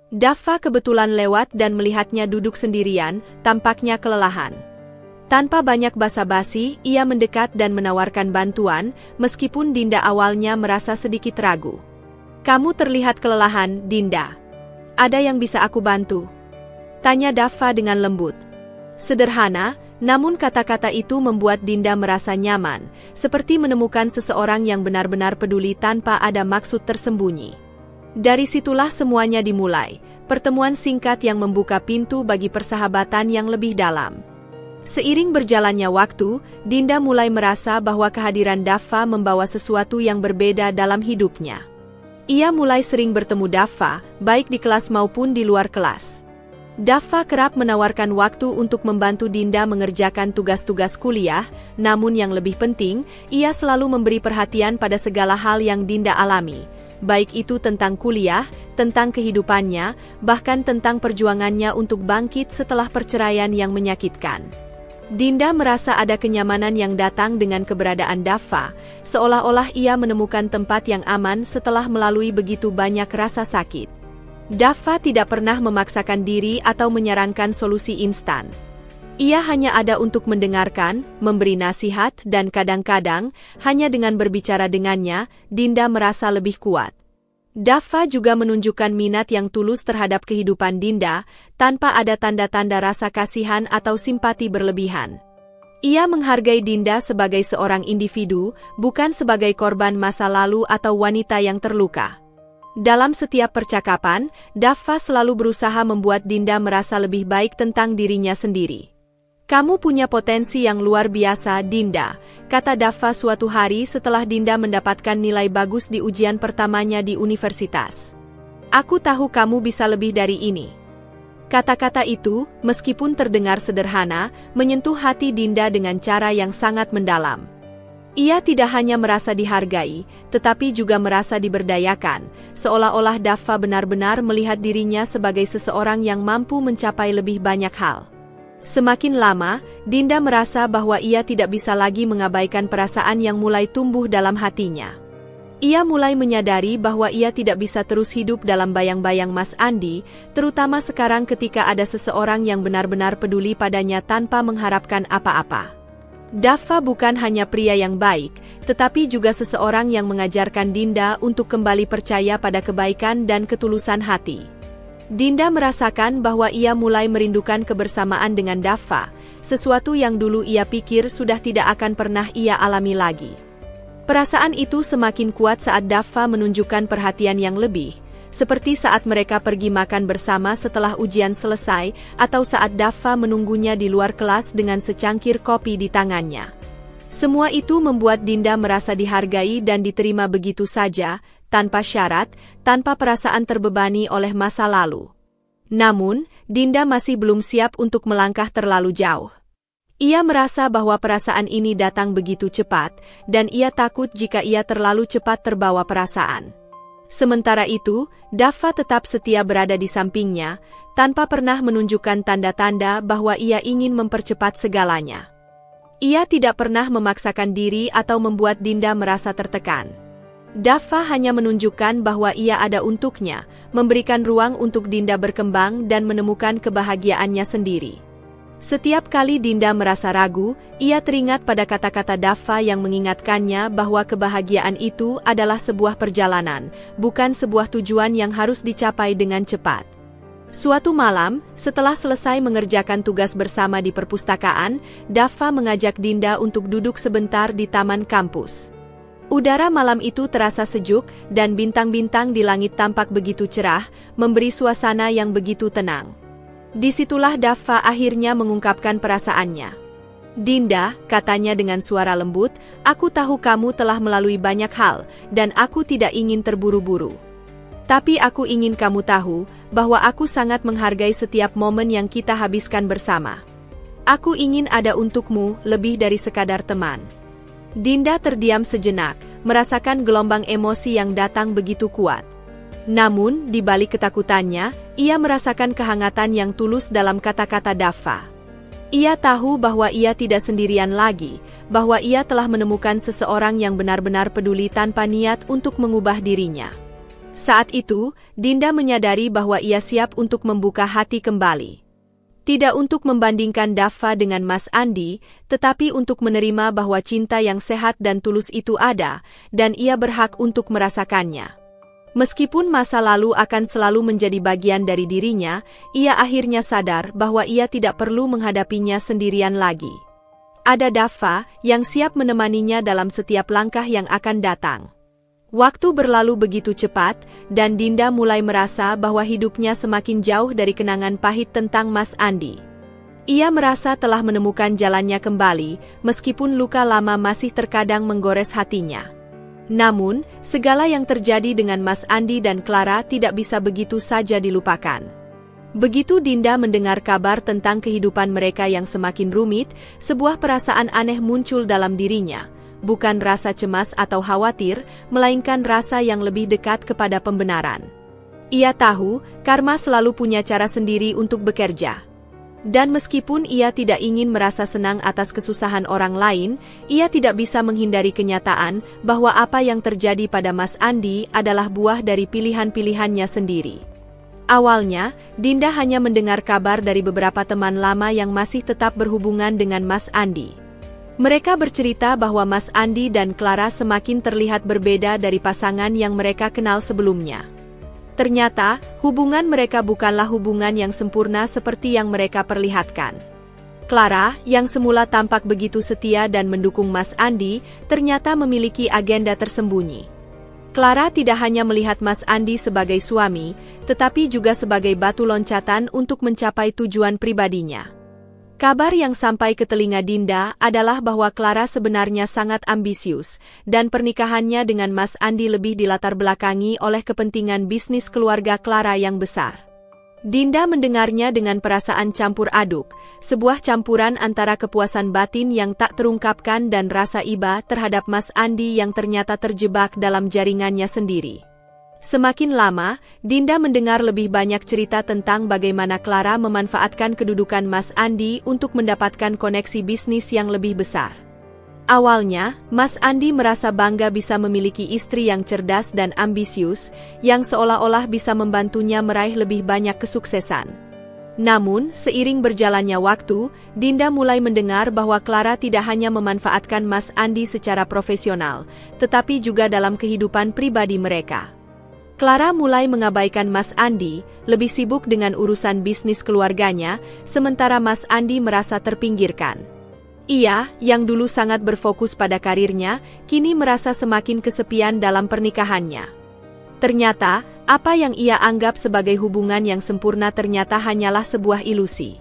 Daffa kebetulan lewat dan melihatnya duduk sendirian, tampaknya kelelahan. Tanpa banyak basa-basi, ia mendekat dan menawarkan bantuan, meskipun Dinda awalnya merasa sedikit ragu. "Kamu terlihat kelelahan, Dinda. Ada yang bisa aku bantu?" tanya Daffa dengan lembut. Sederhana, namun kata-kata itu membuat Dinda merasa nyaman, seperti menemukan seseorang yang benar-benar peduli tanpa ada maksud tersembunyi. Dari situlah semuanya dimulai, pertemuan singkat yang membuka pintu bagi persahabatan yang lebih dalam. Seiring berjalannya waktu, Dinda mulai merasa bahwa kehadiran Daffa membawa sesuatu yang berbeda dalam hidupnya. Ia mulai sering bertemu Daffa, baik di kelas maupun di luar kelas. Daffa kerap menawarkan waktu untuk membantu Dinda mengerjakan tugas-tugas kuliah, namun yang lebih penting, ia selalu memberi perhatian pada segala hal yang Dinda alami, baik itu tentang kuliah, tentang kehidupannya, bahkan tentang perjuangannya untuk bangkit setelah perceraian yang menyakitkan. Dinda merasa ada kenyamanan yang datang dengan keberadaan Daffa, seolah-olah ia menemukan tempat yang aman setelah melalui begitu banyak rasa sakit. Daffa tidak pernah memaksakan diri atau menyarankan solusi instan. Ia hanya ada untuk mendengarkan, memberi nasihat, dan kadang-kadang, hanya dengan berbicara dengannya, Dinda merasa lebih kuat. Daffa juga menunjukkan minat yang tulus terhadap kehidupan Dinda, tanpa ada tanda-tanda rasa kasihan atau simpati berlebihan. Ia menghargai Dinda sebagai seorang individu, bukan sebagai korban masa lalu atau wanita yang terluka. Dalam setiap percakapan, Daffa selalu berusaha membuat Dinda merasa lebih baik tentang dirinya sendiri. "Kamu punya potensi yang luar biasa, Dinda," kata Daffa suatu hari setelah Dinda mendapatkan nilai bagus di ujian pertamanya di universitas. "Aku tahu kamu bisa lebih dari ini." Kata-kata itu, meskipun terdengar sederhana, menyentuh hati Dinda dengan cara yang sangat mendalam. Ia tidak hanya merasa dihargai, tetapi juga merasa diberdayakan, seolah-olah Daffa benar-benar melihat dirinya sebagai seseorang yang mampu mencapai lebih banyak hal. Semakin lama, Dinda merasa bahwa ia tidak bisa lagi mengabaikan perasaan yang mulai tumbuh dalam hatinya. Ia mulai menyadari bahwa ia tidak bisa terus hidup dalam bayang-bayang Mas Andi, terutama sekarang ketika ada seseorang yang benar-benar peduli padanya tanpa mengharapkan apa-apa. Daffa bukan hanya pria yang baik, tetapi juga seseorang yang mengajarkan Dinda untuk kembali percaya pada kebaikan dan ketulusan hati. Dinda merasakan bahwa ia mulai merindukan kebersamaan dengan Daffa, sesuatu yang dulu ia pikir sudah tidak akan pernah ia alami lagi. Perasaan itu semakin kuat saat Daffa menunjukkan perhatian yang lebih, seperti saat mereka pergi makan bersama setelah ujian selesai, atau saat Daffa menunggunya di luar kelas dengan secangkir kopi di tangannya. Semua itu membuat Dinda merasa dihargai dan diterima begitu saja, tanpa syarat, tanpa perasaan terbebani oleh masa lalu. Namun, Dinda masih belum siap untuk melangkah terlalu jauh. Ia merasa bahwa perasaan ini datang begitu cepat, dan ia takut jika ia terlalu cepat terbawa perasaan. Sementara itu, Daffa tetap setia berada di sampingnya, tanpa pernah menunjukkan tanda-tanda bahwa ia ingin mempercepat segalanya. Ia tidak pernah memaksakan diri atau membuat Dinda merasa tertekan. Daffa hanya menunjukkan bahwa ia ada untuknya, memberikan ruang untuk Dinda berkembang dan menemukan kebahagiaannya sendiri. Setiap kali Dinda merasa ragu, ia teringat pada kata-kata Daffa yang mengingatkannya bahwa kebahagiaan itu adalah sebuah perjalanan, bukan sebuah tujuan yang harus dicapai dengan cepat. Suatu malam, setelah selesai mengerjakan tugas bersama di perpustakaan, Daffa mengajak Dinda untuk duduk sebentar di taman kampus. Udara malam itu terasa sejuk, dan bintang-bintang di langit tampak begitu cerah, memberi suasana yang begitu tenang. Disitulah Daffa akhirnya mengungkapkan perasaannya. "Dinda," katanya dengan suara lembut, "aku tahu kamu telah melalui banyak hal, dan aku tidak ingin terburu-buru. Tapi aku ingin kamu tahu, bahwa aku sangat menghargai setiap momen yang kita habiskan bersama. Aku ingin ada untukmu, lebih dari sekadar teman." Dinda terdiam sejenak, merasakan gelombang emosi yang datang begitu kuat. Namun, di balik ketakutannya, ia merasakan kehangatan yang tulus dalam kata-kata Daffa. Ia tahu bahwa ia tidak sendirian lagi, bahwa ia telah menemukan seseorang yang benar-benar peduli tanpa niat untuk mengubah dirinya. Saat itu, Dinda menyadari bahwa ia siap untuk membuka hati kembali. Tidak untuk membandingkan Daffa dengan Mas Andi, tetapi untuk menerima bahwa cinta yang sehat dan tulus itu ada, dan ia berhak untuk merasakannya. Meskipun masa lalu akan selalu menjadi bagian dari dirinya, ia akhirnya sadar bahwa ia tidak perlu menghadapinya sendirian lagi. Ada Daffa yang siap menemaninya dalam setiap langkah yang akan datang. Waktu berlalu begitu cepat, dan Dinda mulai merasa bahwa hidupnya semakin jauh dari kenangan pahit tentang Mas Andi. Ia merasa telah menemukan jalannya kembali, meskipun luka lama masih terkadang menggores hatinya. Namun, segala yang terjadi dengan Mas Andi dan Clara tidak bisa begitu saja dilupakan. Begitu Dinda mendengar kabar tentang kehidupan mereka yang semakin rumit, sebuah perasaan aneh muncul dalam dirinya. Bukan rasa cemas atau khawatir, melainkan rasa yang lebih dekat kepada pembenaran. Ia tahu, karma selalu punya cara sendiri untuk bekerja. Dan meskipun ia tidak ingin merasa senang atas kesusahan orang lain, ia tidak bisa menghindari kenyataan bahwa apa yang terjadi pada Mas Andi adalah buah dari pilihan-pilihannya sendiri. Awalnya, Dinda hanya mendengar kabar dari beberapa teman lama yang masih tetap berhubungan dengan Mas Andi. Mereka bercerita bahwa Mas Andi dan Clara semakin terlihat berbeda dari pasangan yang mereka kenal sebelumnya. Ternyata, hubungan mereka bukanlah hubungan yang sempurna seperti yang mereka perlihatkan. Clara, yang semula tampak begitu setia dan mendukung Mas Andi, ternyata memiliki agenda tersembunyi. Clara tidak hanya melihat Mas Andi sebagai suami, tetapi juga sebagai batu loncatan untuk mencapai tujuan pribadinya. Kabar yang sampai ke telinga Dinda adalah bahwa Clara sebenarnya sangat ambisius, dan pernikahannya dengan Mas Andi lebih dilatar belakangi oleh kepentingan bisnis keluarga Clara yang besar. Dinda mendengarnya dengan perasaan campur aduk, sebuah campuran antara kepuasan batin yang tak terungkapkan dan rasa iba terhadap Mas Andi yang ternyata terjebak dalam jaringannya sendiri. Semakin lama, Dinda mendengar lebih banyak cerita tentang bagaimana Clara memanfaatkan kedudukan Mas Andi untuk mendapatkan koneksi bisnis yang lebih besar. Awalnya, Mas Andi merasa bangga bisa memiliki istri yang cerdas dan ambisius, yang seolah-olah bisa membantunya meraih lebih banyak kesuksesan. Namun, seiring berjalannya waktu, Dinda mulai mendengar bahwa Clara tidak hanya memanfaatkan Mas Andi secara profesional, tetapi juga dalam kehidupan pribadi mereka. Clara mulai mengabaikan Mas Andi, lebih sibuk dengan urusan bisnis keluarganya, sementara Mas Andi merasa terpinggirkan. Ia, yang dulu sangat berfokus pada karirnya, kini merasa semakin kesepian dalam pernikahannya. Ternyata, apa yang ia anggap sebagai hubungan yang sempurna ternyata hanyalah sebuah ilusi.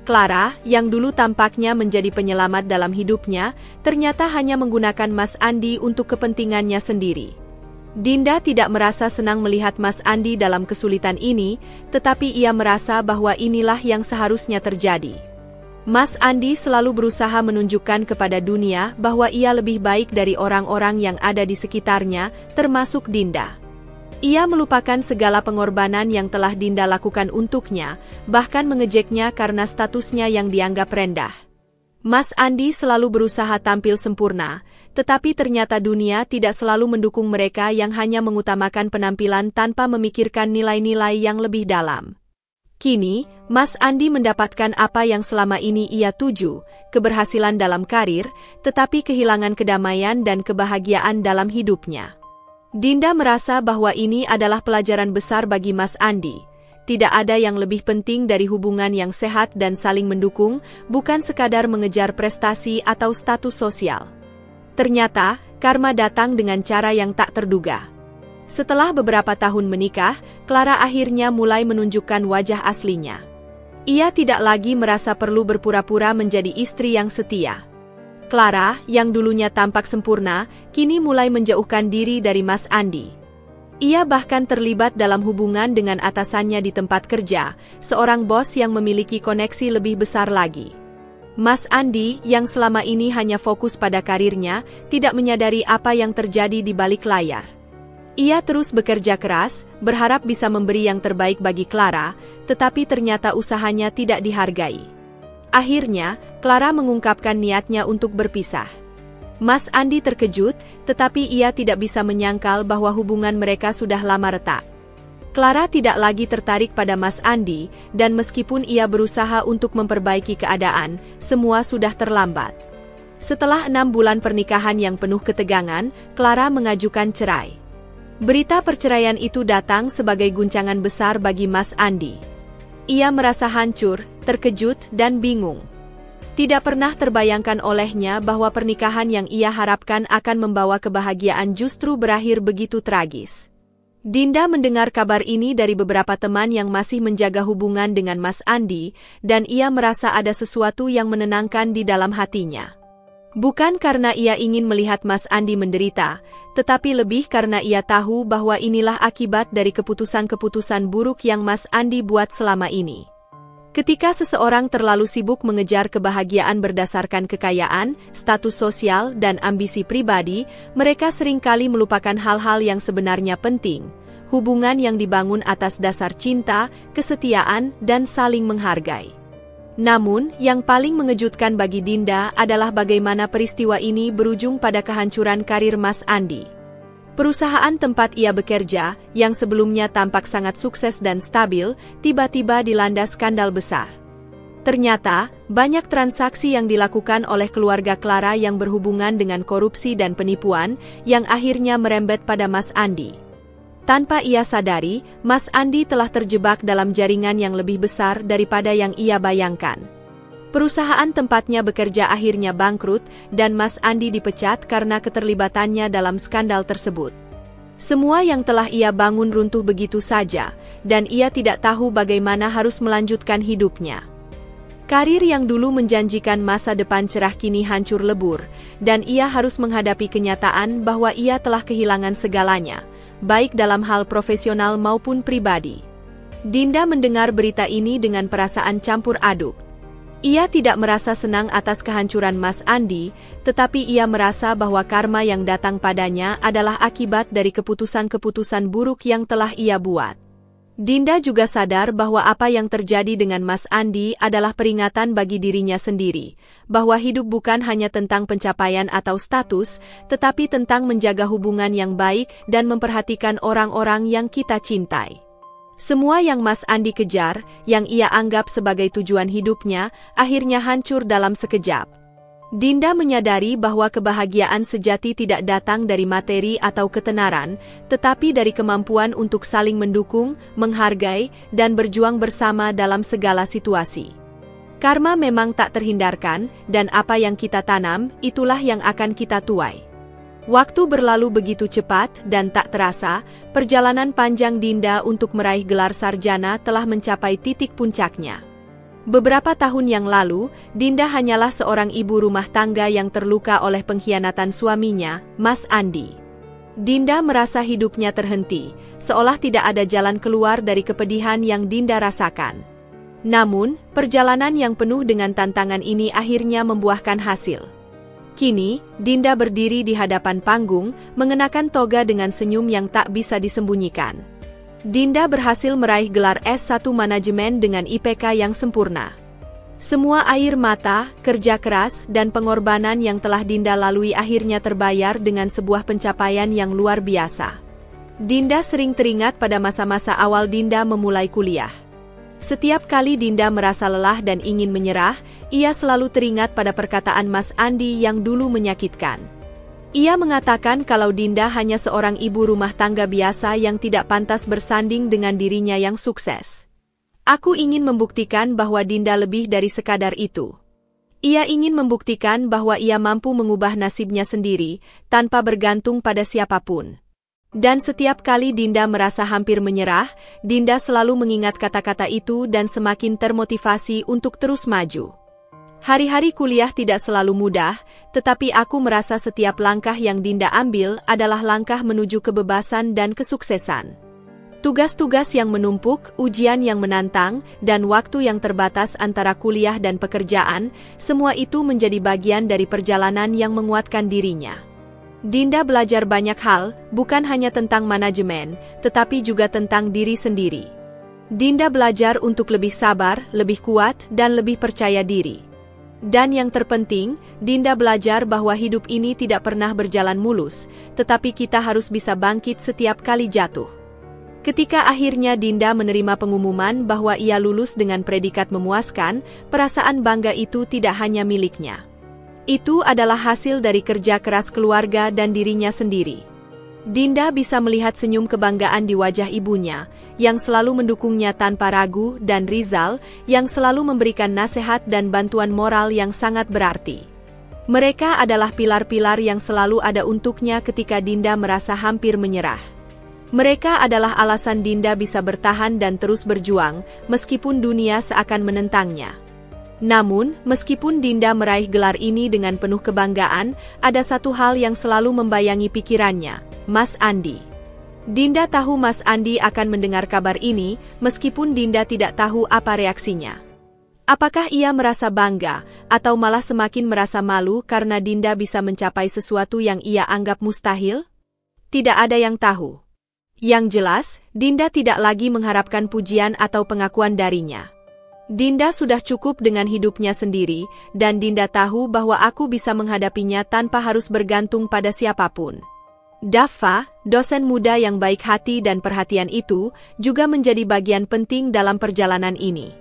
Clara, yang dulu tampaknya menjadi penyelamat dalam hidupnya, ternyata hanya menggunakan Mas Andi untuk kepentingannya sendiri. Dinda tidak merasa senang melihat Mas Andi dalam kesulitan ini, tetapi ia merasa bahwa inilah yang seharusnya terjadi. Mas Andi selalu berusaha menunjukkan kepada dunia bahwa ia lebih baik dari orang-orang yang ada di sekitarnya, termasuk Dinda. Ia melupakan segala pengorbanan yang telah Dinda lakukan untuknya, bahkan mengejeknya karena statusnya yang dianggap rendah. Mas Andi selalu berusaha tampil sempurna, tetapi ternyata dunia tidak selalu mendukung mereka yang hanya mengutamakan penampilan tanpa memikirkan nilai-nilai yang lebih dalam. Kini, Mas Andi mendapatkan apa yang selama ini ia tuju, keberhasilan dalam karir, tetapi kehilangan kedamaian dan kebahagiaan dalam hidupnya. Dinda merasa bahwa ini adalah pelajaran besar bagi Mas Andi. Tidak ada yang lebih penting dari hubungan yang sehat dan saling mendukung, bukan sekadar mengejar prestasi atau status sosial. Ternyata, karma datang dengan cara yang tak terduga. Setelah beberapa tahun menikah, Clara akhirnya mulai menunjukkan wajah aslinya. Ia tidak lagi merasa perlu berpura-pura menjadi istri yang setia. Clara, yang dulunya tampak sempurna, kini mulai menjauhkan diri dari Mas Andi. Ia bahkan terlibat dalam hubungan dengan atasannya di tempat kerja, seorang bos yang memiliki koneksi lebih besar lagi. Mas Andi, yang selama ini hanya fokus pada karirnya, tidak menyadari apa yang terjadi di balik layar. Ia terus bekerja keras, berharap bisa memberi yang terbaik bagi Clara, tetapi ternyata usahanya tidak dihargai. Akhirnya, Clara mengungkapkan niatnya untuk berpisah. Mas Andi terkejut, tetapi ia tidak bisa menyangkal bahwa hubungan mereka sudah lama retak. Clara tidak lagi tertarik pada Mas Andi, dan meskipun ia berusaha untuk memperbaiki keadaan, semua sudah terlambat. Setelah 6 bulan pernikahan yang penuh ketegangan, Clara mengajukan cerai. Berita perceraian itu datang sebagai guncangan besar bagi Mas Andi. Ia merasa hancur, terkejut, dan bingung. Tidak pernah terbayangkan olehnya bahwa pernikahan yang ia harapkan akan membawa kebahagiaan justru berakhir begitu tragis. Dinda mendengar kabar ini dari beberapa teman yang masih menjaga hubungan dengan Mas Andi, dan ia merasa ada sesuatu yang menenangkan di dalam hatinya. Bukan karena ia ingin melihat Mas Andi menderita, tetapi lebih karena ia tahu bahwa inilah akibat dari keputusan-keputusan buruk yang Mas Andi buat selama ini. Ketika seseorang terlalu sibuk mengejar kebahagiaan berdasarkan kekayaan, status sosial, dan ambisi pribadi, mereka seringkali melupakan hal-hal yang sebenarnya penting, hubungan yang dibangun atas dasar cinta, kesetiaan, dan saling menghargai. Namun, yang paling mengejutkan bagi Dinda adalah bagaimana peristiwa ini berujung pada kehancuran karir Mas Andi. Perusahaan tempat ia bekerja, yang sebelumnya tampak sangat sukses dan stabil, tiba-tiba dilanda skandal besar. Ternyata, banyak transaksi yang dilakukan oleh keluarga Clara yang berhubungan dengan korupsi dan penipuan, yang akhirnya merembet pada Mas Andi. Tanpa ia sadari, Mas Andi telah terjebak dalam jaringan yang lebih besar daripada yang ia bayangkan. Perusahaan tempatnya bekerja akhirnya bangkrut, dan Mas Andi dipecat karena keterlibatannya dalam skandal tersebut. Semua yang telah ia bangun runtuh begitu saja, dan ia tidak tahu bagaimana harus melanjutkan hidupnya. Karir yang dulu menjanjikan masa depan cerah kini hancur lebur, dan ia harus menghadapi kenyataan bahwa ia telah kehilangan segalanya, baik dalam hal profesional maupun pribadi. Dinda mendengar berita ini dengan perasaan campur aduk. Ia tidak merasa senang atas kehancuran Mas Andi, tetapi ia merasa bahwa karma yang datang padanya adalah akibat dari keputusan-keputusan buruk yang telah ia buat. Dinda juga sadar bahwa apa yang terjadi dengan Mas Andi adalah peringatan bagi dirinya sendiri, bahwa hidup bukan hanya tentang pencapaian atau status, tetapi tentang menjaga hubungan yang baik dan memperhatikan orang-orang yang kita cintai. Semua yang Mas Andi kejar, yang ia anggap sebagai tujuan hidupnya, akhirnya hancur dalam sekejap. Dinda menyadari bahwa kebahagiaan sejati tidak datang dari materi atau ketenaran, tetapi dari kemampuan untuk saling mendukung, menghargai, dan berjuang bersama dalam segala situasi. Karma memang tak terhindarkan, dan apa yang kita tanam, itulah yang akan kita tuai. Waktu berlalu begitu cepat dan tak terasa, perjalanan panjang Dinda untuk meraih gelar sarjana telah mencapai titik puncaknya. Beberapa tahun yang lalu, Dinda hanyalah seorang ibu rumah tangga yang terluka oleh pengkhianatan suaminya, Mas Andi. Dinda merasa hidupnya terhenti, seolah tidak ada jalan keluar dari kepedihan yang Dinda rasakan. Namun, perjalanan yang penuh dengan tantangan ini akhirnya membuahkan hasil. Kini, Dinda berdiri di hadapan panggung, mengenakan toga dengan senyum yang tak bisa disembunyikan. Dinda berhasil meraih gelar S1 Manajemen dengan IPK yang sempurna. Semua air mata, kerja keras, dan pengorbanan yang telah Dinda lalui akhirnya terbayar dengan sebuah pencapaian yang luar biasa. Dinda sering teringat pada masa-masa awal Dinda memulai kuliah. Setiap kali Dinda merasa lelah dan ingin menyerah, ia selalu teringat pada perkataan Mas Andi yang dulu menyakitkan. Ia mengatakan kalau Dinda hanya seorang ibu rumah tangga biasa yang tidak pantas bersanding dengan dirinya yang sukses. Aku ingin membuktikan bahwa Dinda lebih dari sekadar itu. Ia ingin membuktikan bahwa ia mampu mengubah nasibnya sendiri, tanpa bergantung pada siapapun. Dan setiap kali Dinda merasa hampir menyerah, Dinda selalu mengingat kata-kata itu dan semakin termotivasi untuk terus maju. Hari-hari kuliah tidak selalu mudah, tetapi aku merasa setiap langkah yang Dinda ambil adalah langkah menuju kebebasan dan kesuksesan. Tugas-tugas yang menumpuk, ujian yang menantang, dan waktu yang terbatas antara kuliah dan pekerjaan, semua itu menjadi bagian dari perjalanan yang menguatkan dirinya. Dinda belajar banyak hal, bukan hanya tentang manajemen, tetapi juga tentang diri sendiri. Dinda belajar untuk lebih sabar, lebih kuat, dan lebih percaya diri. Dan yang terpenting, Dinda belajar bahwa hidup ini tidak pernah berjalan mulus, tetapi kita harus bisa bangkit setiap kali jatuh. Ketika akhirnya Dinda menerima pengumuman bahwa ia lulus dengan predikat memuaskan, perasaan bangga itu tidak hanya miliknya. Itu adalah hasil dari kerja keras keluarga dan dirinya sendiri. Dinda bisa melihat senyum kebanggaan di wajah ibunya, yang selalu mendukungnya tanpa ragu, dan Rizal, yang selalu memberikan nasihat dan bantuan moral yang sangat berarti. Mereka adalah pilar-pilar yang selalu ada untuknya ketika Dinda merasa hampir menyerah. Mereka adalah alasan Dinda bisa bertahan dan terus berjuang, meskipun dunia seakan menentangnya. Namun, meskipun Dinda meraih gelar ini dengan penuh kebanggaan, ada satu hal yang selalu membayangi pikirannya, Mas Andi. Dinda tahu Mas Andi akan mendengar kabar ini, meskipun Dinda tidak tahu apa reaksinya. Apakah ia merasa bangga, atau malah semakin merasa malu karena Dinda bisa mencapai sesuatu yang ia anggap mustahil? Tidak ada yang tahu. Yang jelas, Dinda tidak lagi mengharapkan pujian atau pengakuan darinya. Dinda sudah cukup dengan hidupnya sendiri, dan Dinda tahu bahwa aku bisa menghadapinya tanpa harus bergantung pada siapapun. Daffa, dosen muda yang baik hati dan perhatian itu, juga menjadi bagian penting dalam perjalanan ini.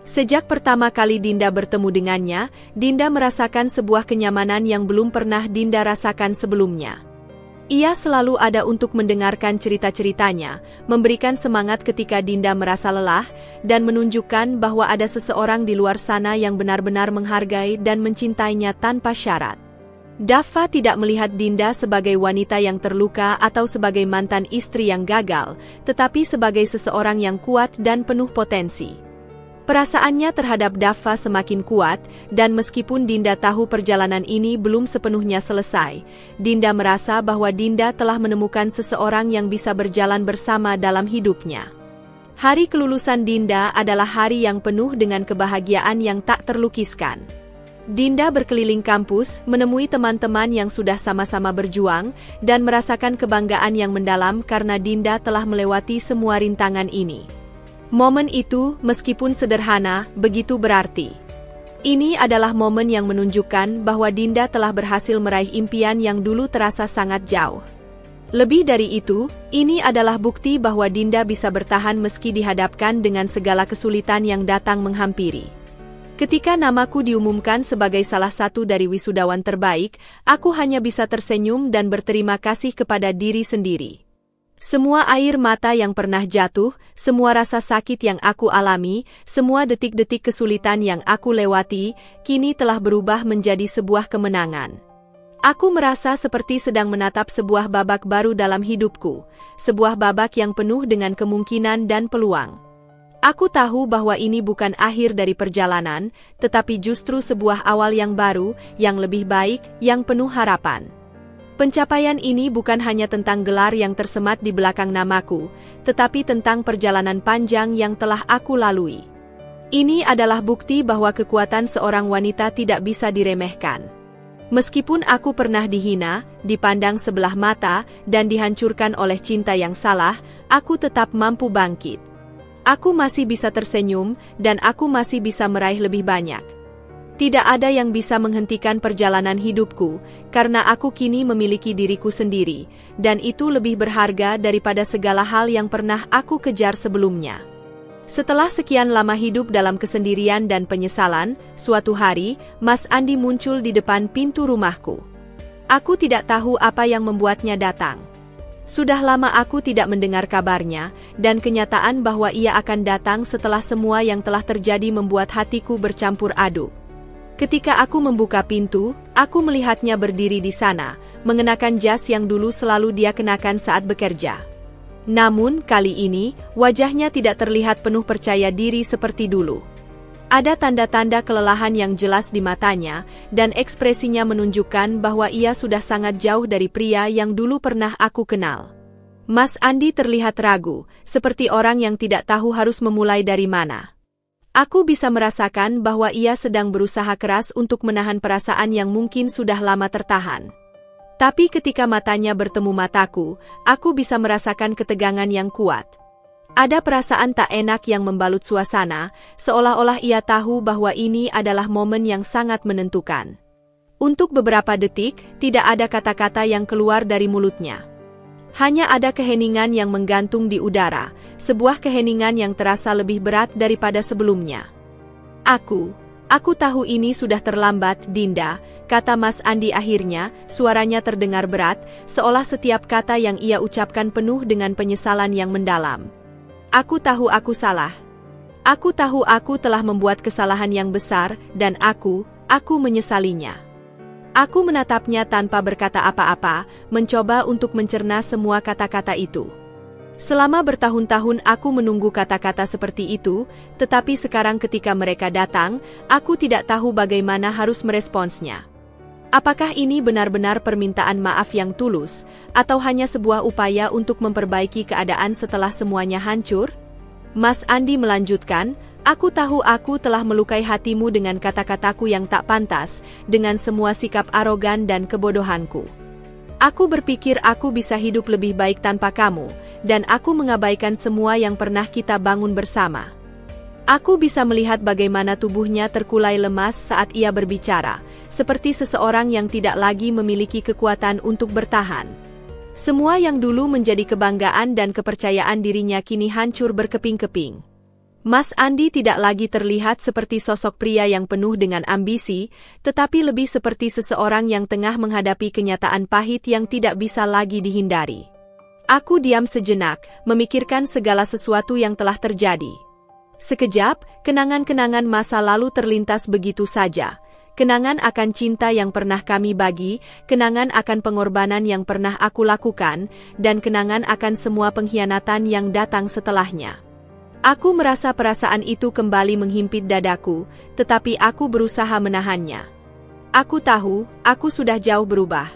Sejak pertama kali Dinda bertemu dengannya, Dinda merasakan sebuah kenyamanan yang belum pernah Dinda rasakan sebelumnya. Ia selalu ada untuk mendengarkan cerita-ceritanya, memberikan semangat ketika Dinda merasa lelah, dan menunjukkan bahwa ada seseorang di luar sana yang benar-benar menghargai dan mencintainya tanpa syarat. Daffa tidak melihat Dinda sebagai wanita yang terluka atau sebagai mantan istri yang gagal, tetapi sebagai seseorang yang kuat dan penuh potensi. Perasaannya terhadap Daffa semakin kuat, dan meskipun Dinda tahu perjalanan ini belum sepenuhnya selesai, Dinda merasa bahwa Dinda telah menemukan seseorang yang bisa berjalan bersama dalam hidupnya. Hari kelulusan Dinda adalah hari yang penuh dengan kebahagiaan yang tak terlukiskan. Dinda berkeliling kampus, menemui teman-teman yang sudah sama-sama berjuang, dan merasakan kebanggaan yang mendalam karena Dinda telah melewati semua rintangan ini. Momen itu, meskipun sederhana, begitu berarti. Ini adalah momen yang menunjukkan bahwa Dinda telah berhasil meraih impian yang dulu terasa sangat jauh. Lebih dari itu, ini adalah bukti bahwa Dinda bisa bertahan meski dihadapkan dengan segala kesulitan yang datang menghampiri. Ketika namaku diumumkan sebagai salah satu dari wisudawan terbaik, aku hanya bisa tersenyum dan berterima kasih kepada diri sendiri. Semua air mata yang pernah jatuh, semua rasa sakit yang aku alami, semua detik-detik kesulitan yang aku lewati, kini telah berubah menjadi sebuah kemenangan. Aku merasa seperti sedang menatap sebuah babak baru dalam hidupku, sebuah babak yang penuh dengan kemungkinan dan peluang. Aku tahu bahwa ini bukan akhir dari perjalanan, tetapi justru sebuah awal yang baru, yang lebih baik, yang penuh harapan. Pencapaian ini bukan hanya tentang gelar yang tersemat di belakang namaku, tetapi tentang perjalanan panjang yang telah aku lalui. Ini adalah bukti bahwa kekuatan seorang wanita tidak bisa diremehkan. Meskipun aku pernah dihina, dipandang sebelah mata, dan dihancurkan oleh cinta yang salah, aku tetap mampu bangkit. Aku masih bisa tersenyum, dan aku masih bisa meraih lebih banyak. Tidak ada yang bisa menghentikan perjalanan hidupku, karena aku kini memiliki diriku sendiri, dan itu lebih berharga daripada segala hal yang pernah aku kejar sebelumnya. Setelah sekian lama hidup dalam kesendirian dan penyesalan, suatu hari, Mas Andi muncul di depan pintu rumahku. Aku tidak tahu apa yang membuatnya datang. Sudah lama aku tidak mendengar kabarnya, dan kenyataan bahwa ia akan datang setelah semua yang telah terjadi membuat hatiku bercampur aduk. Ketika aku membuka pintu, aku melihatnya berdiri di sana, mengenakan jas yang dulu selalu dia kenakan saat bekerja. Namun, kali ini, wajahnya tidak terlihat penuh percaya diri seperti dulu. Ada tanda-tanda kelelahan yang jelas di matanya, dan ekspresinya menunjukkan bahwa ia sudah sangat jauh dari pria yang dulu pernah aku kenal. Mas Andi terlihat ragu, seperti orang yang tidak tahu harus memulai dari mana. Aku bisa merasakan bahwa ia sedang berusaha keras untuk menahan perasaan yang mungkin sudah lama tertahan. Tapi ketika matanya bertemu mataku, aku bisa merasakan ketegangan yang kuat. Ada perasaan tak enak yang membalut suasana, seolah-olah ia tahu bahwa ini adalah momen yang sangat menentukan. Untuk beberapa detik, tidak ada kata-kata yang keluar dari mulutnya. Hanya ada keheningan yang menggantung di udara, sebuah keheningan yang terasa lebih berat daripada sebelumnya. Aku tahu ini sudah terlambat, Dinda, kata Mas Andi akhirnya, suaranya terdengar berat, seolah setiap kata yang ia ucapkan penuh dengan penyesalan yang mendalam. Aku tahu aku salah. Aku tahu aku telah membuat kesalahan yang besar, dan aku menyesalinya. Aku menatapnya tanpa berkata apa-apa, mencoba untuk mencerna semua kata-kata itu. Selama bertahun-tahun aku menunggu kata-kata seperti itu, tetapi sekarang ketika mereka datang, aku tidak tahu bagaimana harus meresponsnya. Apakah ini benar-benar permintaan maaf yang tulus, atau hanya sebuah upaya untuk memperbaiki keadaan setelah semuanya hancur? Mas Andi melanjutkan, aku tahu aku telah melukai hatimu dengan kata-kataku yang tak pantas, dengan semua sikap arogan dan kebodohanku. Aku berpikir aku bisa hidup lebih baik tanpa kamu, dan aku mengabaikan semua yang pernah kita bangun bersama. Aku bisa melihat bagaimana tubuhnya terkulai lemas saat ia berbicara, seperti seseorang yang tidak lagi memiliki kekuatan untuk bertahan. Semua yang dulu menjadi kebanggaan dan kepercayaan dirinya kini hancur berkeping-keping. Mas Andi tidak lagi terlihat seperti sosok pria yang penuh dengan ambisi, tetapi lebih seperti seseorang yang tengah menghadapi kenyataan pahit yang tidak bisa lagi dihindari. Aku diam sejenak, memikirkan segala sesuatu yang telah terjadi. Sekejap, kenangan-kenangan masa lalu terlintas begitu saja. Kenangan akan cinta yang pernah kami bagi, kenangan akan pengorbanan yang pernah aku lakukan, dan kenangan akan semua pengkhianatan yang datang setelahnya. Aku merasa perasaan itu kembali menghimpit dadaku, tetapi aku berusaha menahannya. Aku tahu, aku sudah jauh berubah.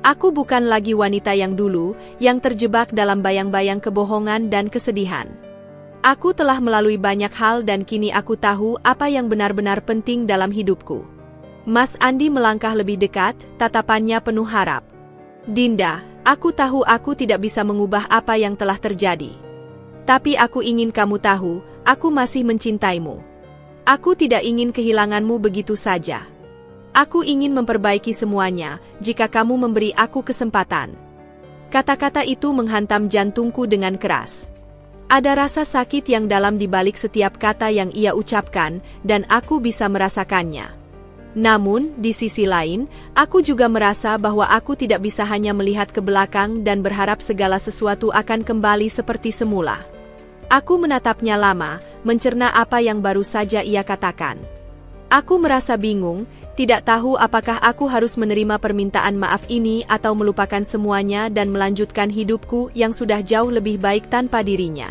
Aku bukan lagi wanita yang dulu, yang terjebak dalam bayang-bayang kebohongan dan kesedihan. Aku telah melalui banyak hal dan kini aku tahu apa yang benar-benar penting dalam hidupku. Mas Andi melangkah lebih dekat, tatapannya penuh harap. Dinda, aku tahu aku tidak bisa mengubah apa yang telah terjadi. Tapi aku ingin kamu tahu, aku masih mencintaimu. Aku tidak ingin kehilanganmu begitu saja. Aku ingin memperbaiki semuanya, jika kamu memberi aku kesempatan. Kata-kata itu menghantam jantungku dengan keras. Ada rasa sakit yang dalam di balik setiap kata yang ia ucapkan, dan aku bisa merasakannya. Namun, di sisi lain, aku juga merasa bahwa aku tidak bisa hanya melihat ke belakang dan berharap segala sesuatu akan kembali seperti semula. Aku menatapnya lama, mencerna apa yang baru saja ia katakan. Aku merasa bingung, tidak tahu apakah aku harus menerima permintaan maaf ini atau melupakan semuanya dan melanjutkan hidupku yang sudah jauh lebih baik tanpa dirinya.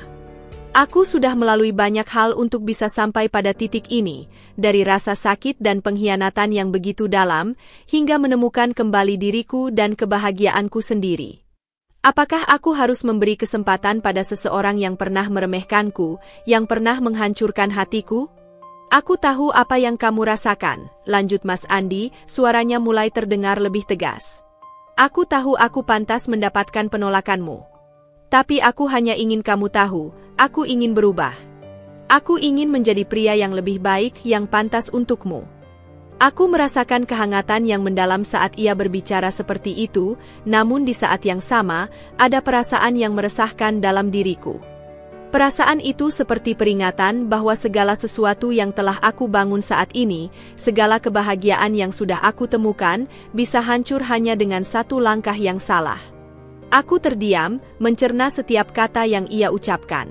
Aku sudah melalui banyak hal untuk bisa sampai pada titik ini, dari rasa sakit dan pengkhianatan yang begitu dalam, hingga menemukan kembali diriku dan kebahagiaanku sendiri. Apakah aku harus memberi kesempatan pada seseorang yang pernah meremehkanku, yang pernah menghancurkan hatiku? Aku tahu apa yang kamu rasakan, lanjut Mas Andi, suaranya mulai terdengar lebih tegas. Aku tahu aku pantas mendapatkan penolakanmu. Tapi aku hanya ingin kamu tahu, aku ingin berubah. Aku ingin menjadi pria yang lebih baik yang pantas untukmu. Aku merasakan kehangatan yang mendalam saat ia berbicara seperti itu, namun di saat yang sama, ada perasaan yang meresahkan dalam diriku. Perasaan itu seperti peringatan bahwa segala sesuatu yang telah aku bangun saat ini, segala kebahagiaan yang sudah aku temukan, bisa hancur hanya dengan satu langkah yang salah. Aku terdiam, mencerna setiap kata yang ia ucapkan.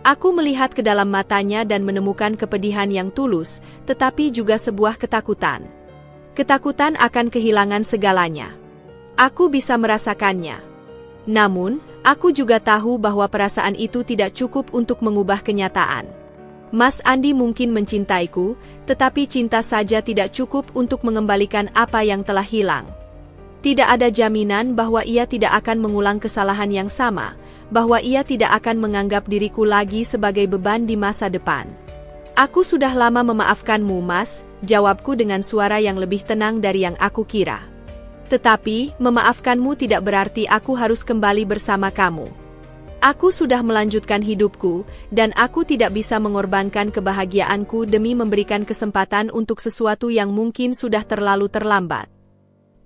Aku melihat ke dalam matanya dan menemukan kepedihan yang tulus, tetapi juga sebuah ketakutan. Ketakutan akan kehilangan segalanya. Aku bisa merasakannya. Namun, aku juga tahu bahwa perasaan itu tidak cukup untuk mengubah kenyataan. Mas Andi mungkin mencintaiku, tetapi cinta saja tidak cukup untuk mengembalikan apa yang telah hilang. Tidak ada jaminan bahwa ia tidak akan mengulang kesalahan yang sama, bahwa ia tidak akan menganggap diriku lagi sebagai beban di masa depan. Aku sudah lama memaafkanmu, Mas, jawabku dengan suara yang lebih tenang dari yang aku kira. Tetapi, memaafkanmu tidak berarti aku harus kembali bersama kamu. Aku sudah melanjutkan hidupku, dan aku tidak bisa mengorbankan kebahagiaanku demi memberikan kesempatan untuk sesuatu yang mungkin sudah terlalu terlambat.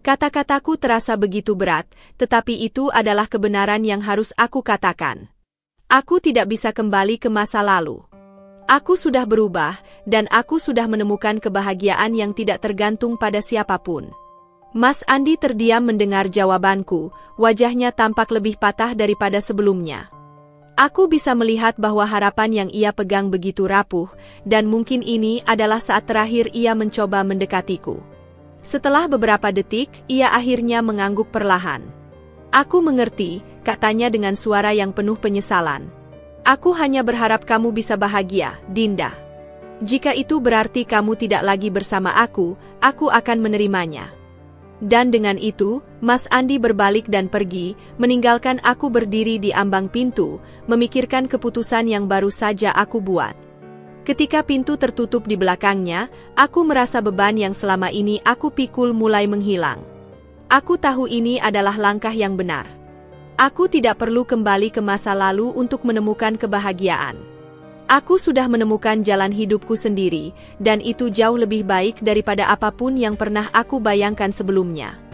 Kata-kataku terasa begitu berat, tetapi itu adalah kebenaran yang harus aku katakan. Aku tidak bisa kembali ke masa lalu. Aku sudah berubah, dan aku sudah menemukan kebahagiaan yang tidak tergantung pada siapapun. Mas Andi terdiam mendengar jawabanku, wajahnya tampak lebih patah daripada sebelumnya. Aku bisa melihat bahwa harapan yang ia pegang begitu rapuh, dan mungkin ini adalah saat terakhir ia mencoba mendekatiku. Setelah beberapa detik, ia akhirnya mengangguk perlahan. Aku mengerti, katanya dengan suara yang penuh penyesalan. Aku hanya berharap kamu bisa bahagia, Dinda. Jika itu berarti kamu tidak lagi bersama aku akan menerimanya. Dan dengan itu, Mas Andi berbalik dan pergi, meninggalkan aku berdiri di ambang pintu, memikirkan keputusan yang baru saja aku buat. Ketika pintu tertutup di belakangnya, aku merasa beban yang selama ini aku pikul mulai menghilang. Aku tahu ini adalah langkah yang benar. Aku tidak perlu kembali ke masa lalu untuk menemukan kebahagiaan. Aku sudah menemukan jalan hidupku sendiri, dan itu jauh lebih baik daripada apapun yang pernah aku bayangkan sebelumnya.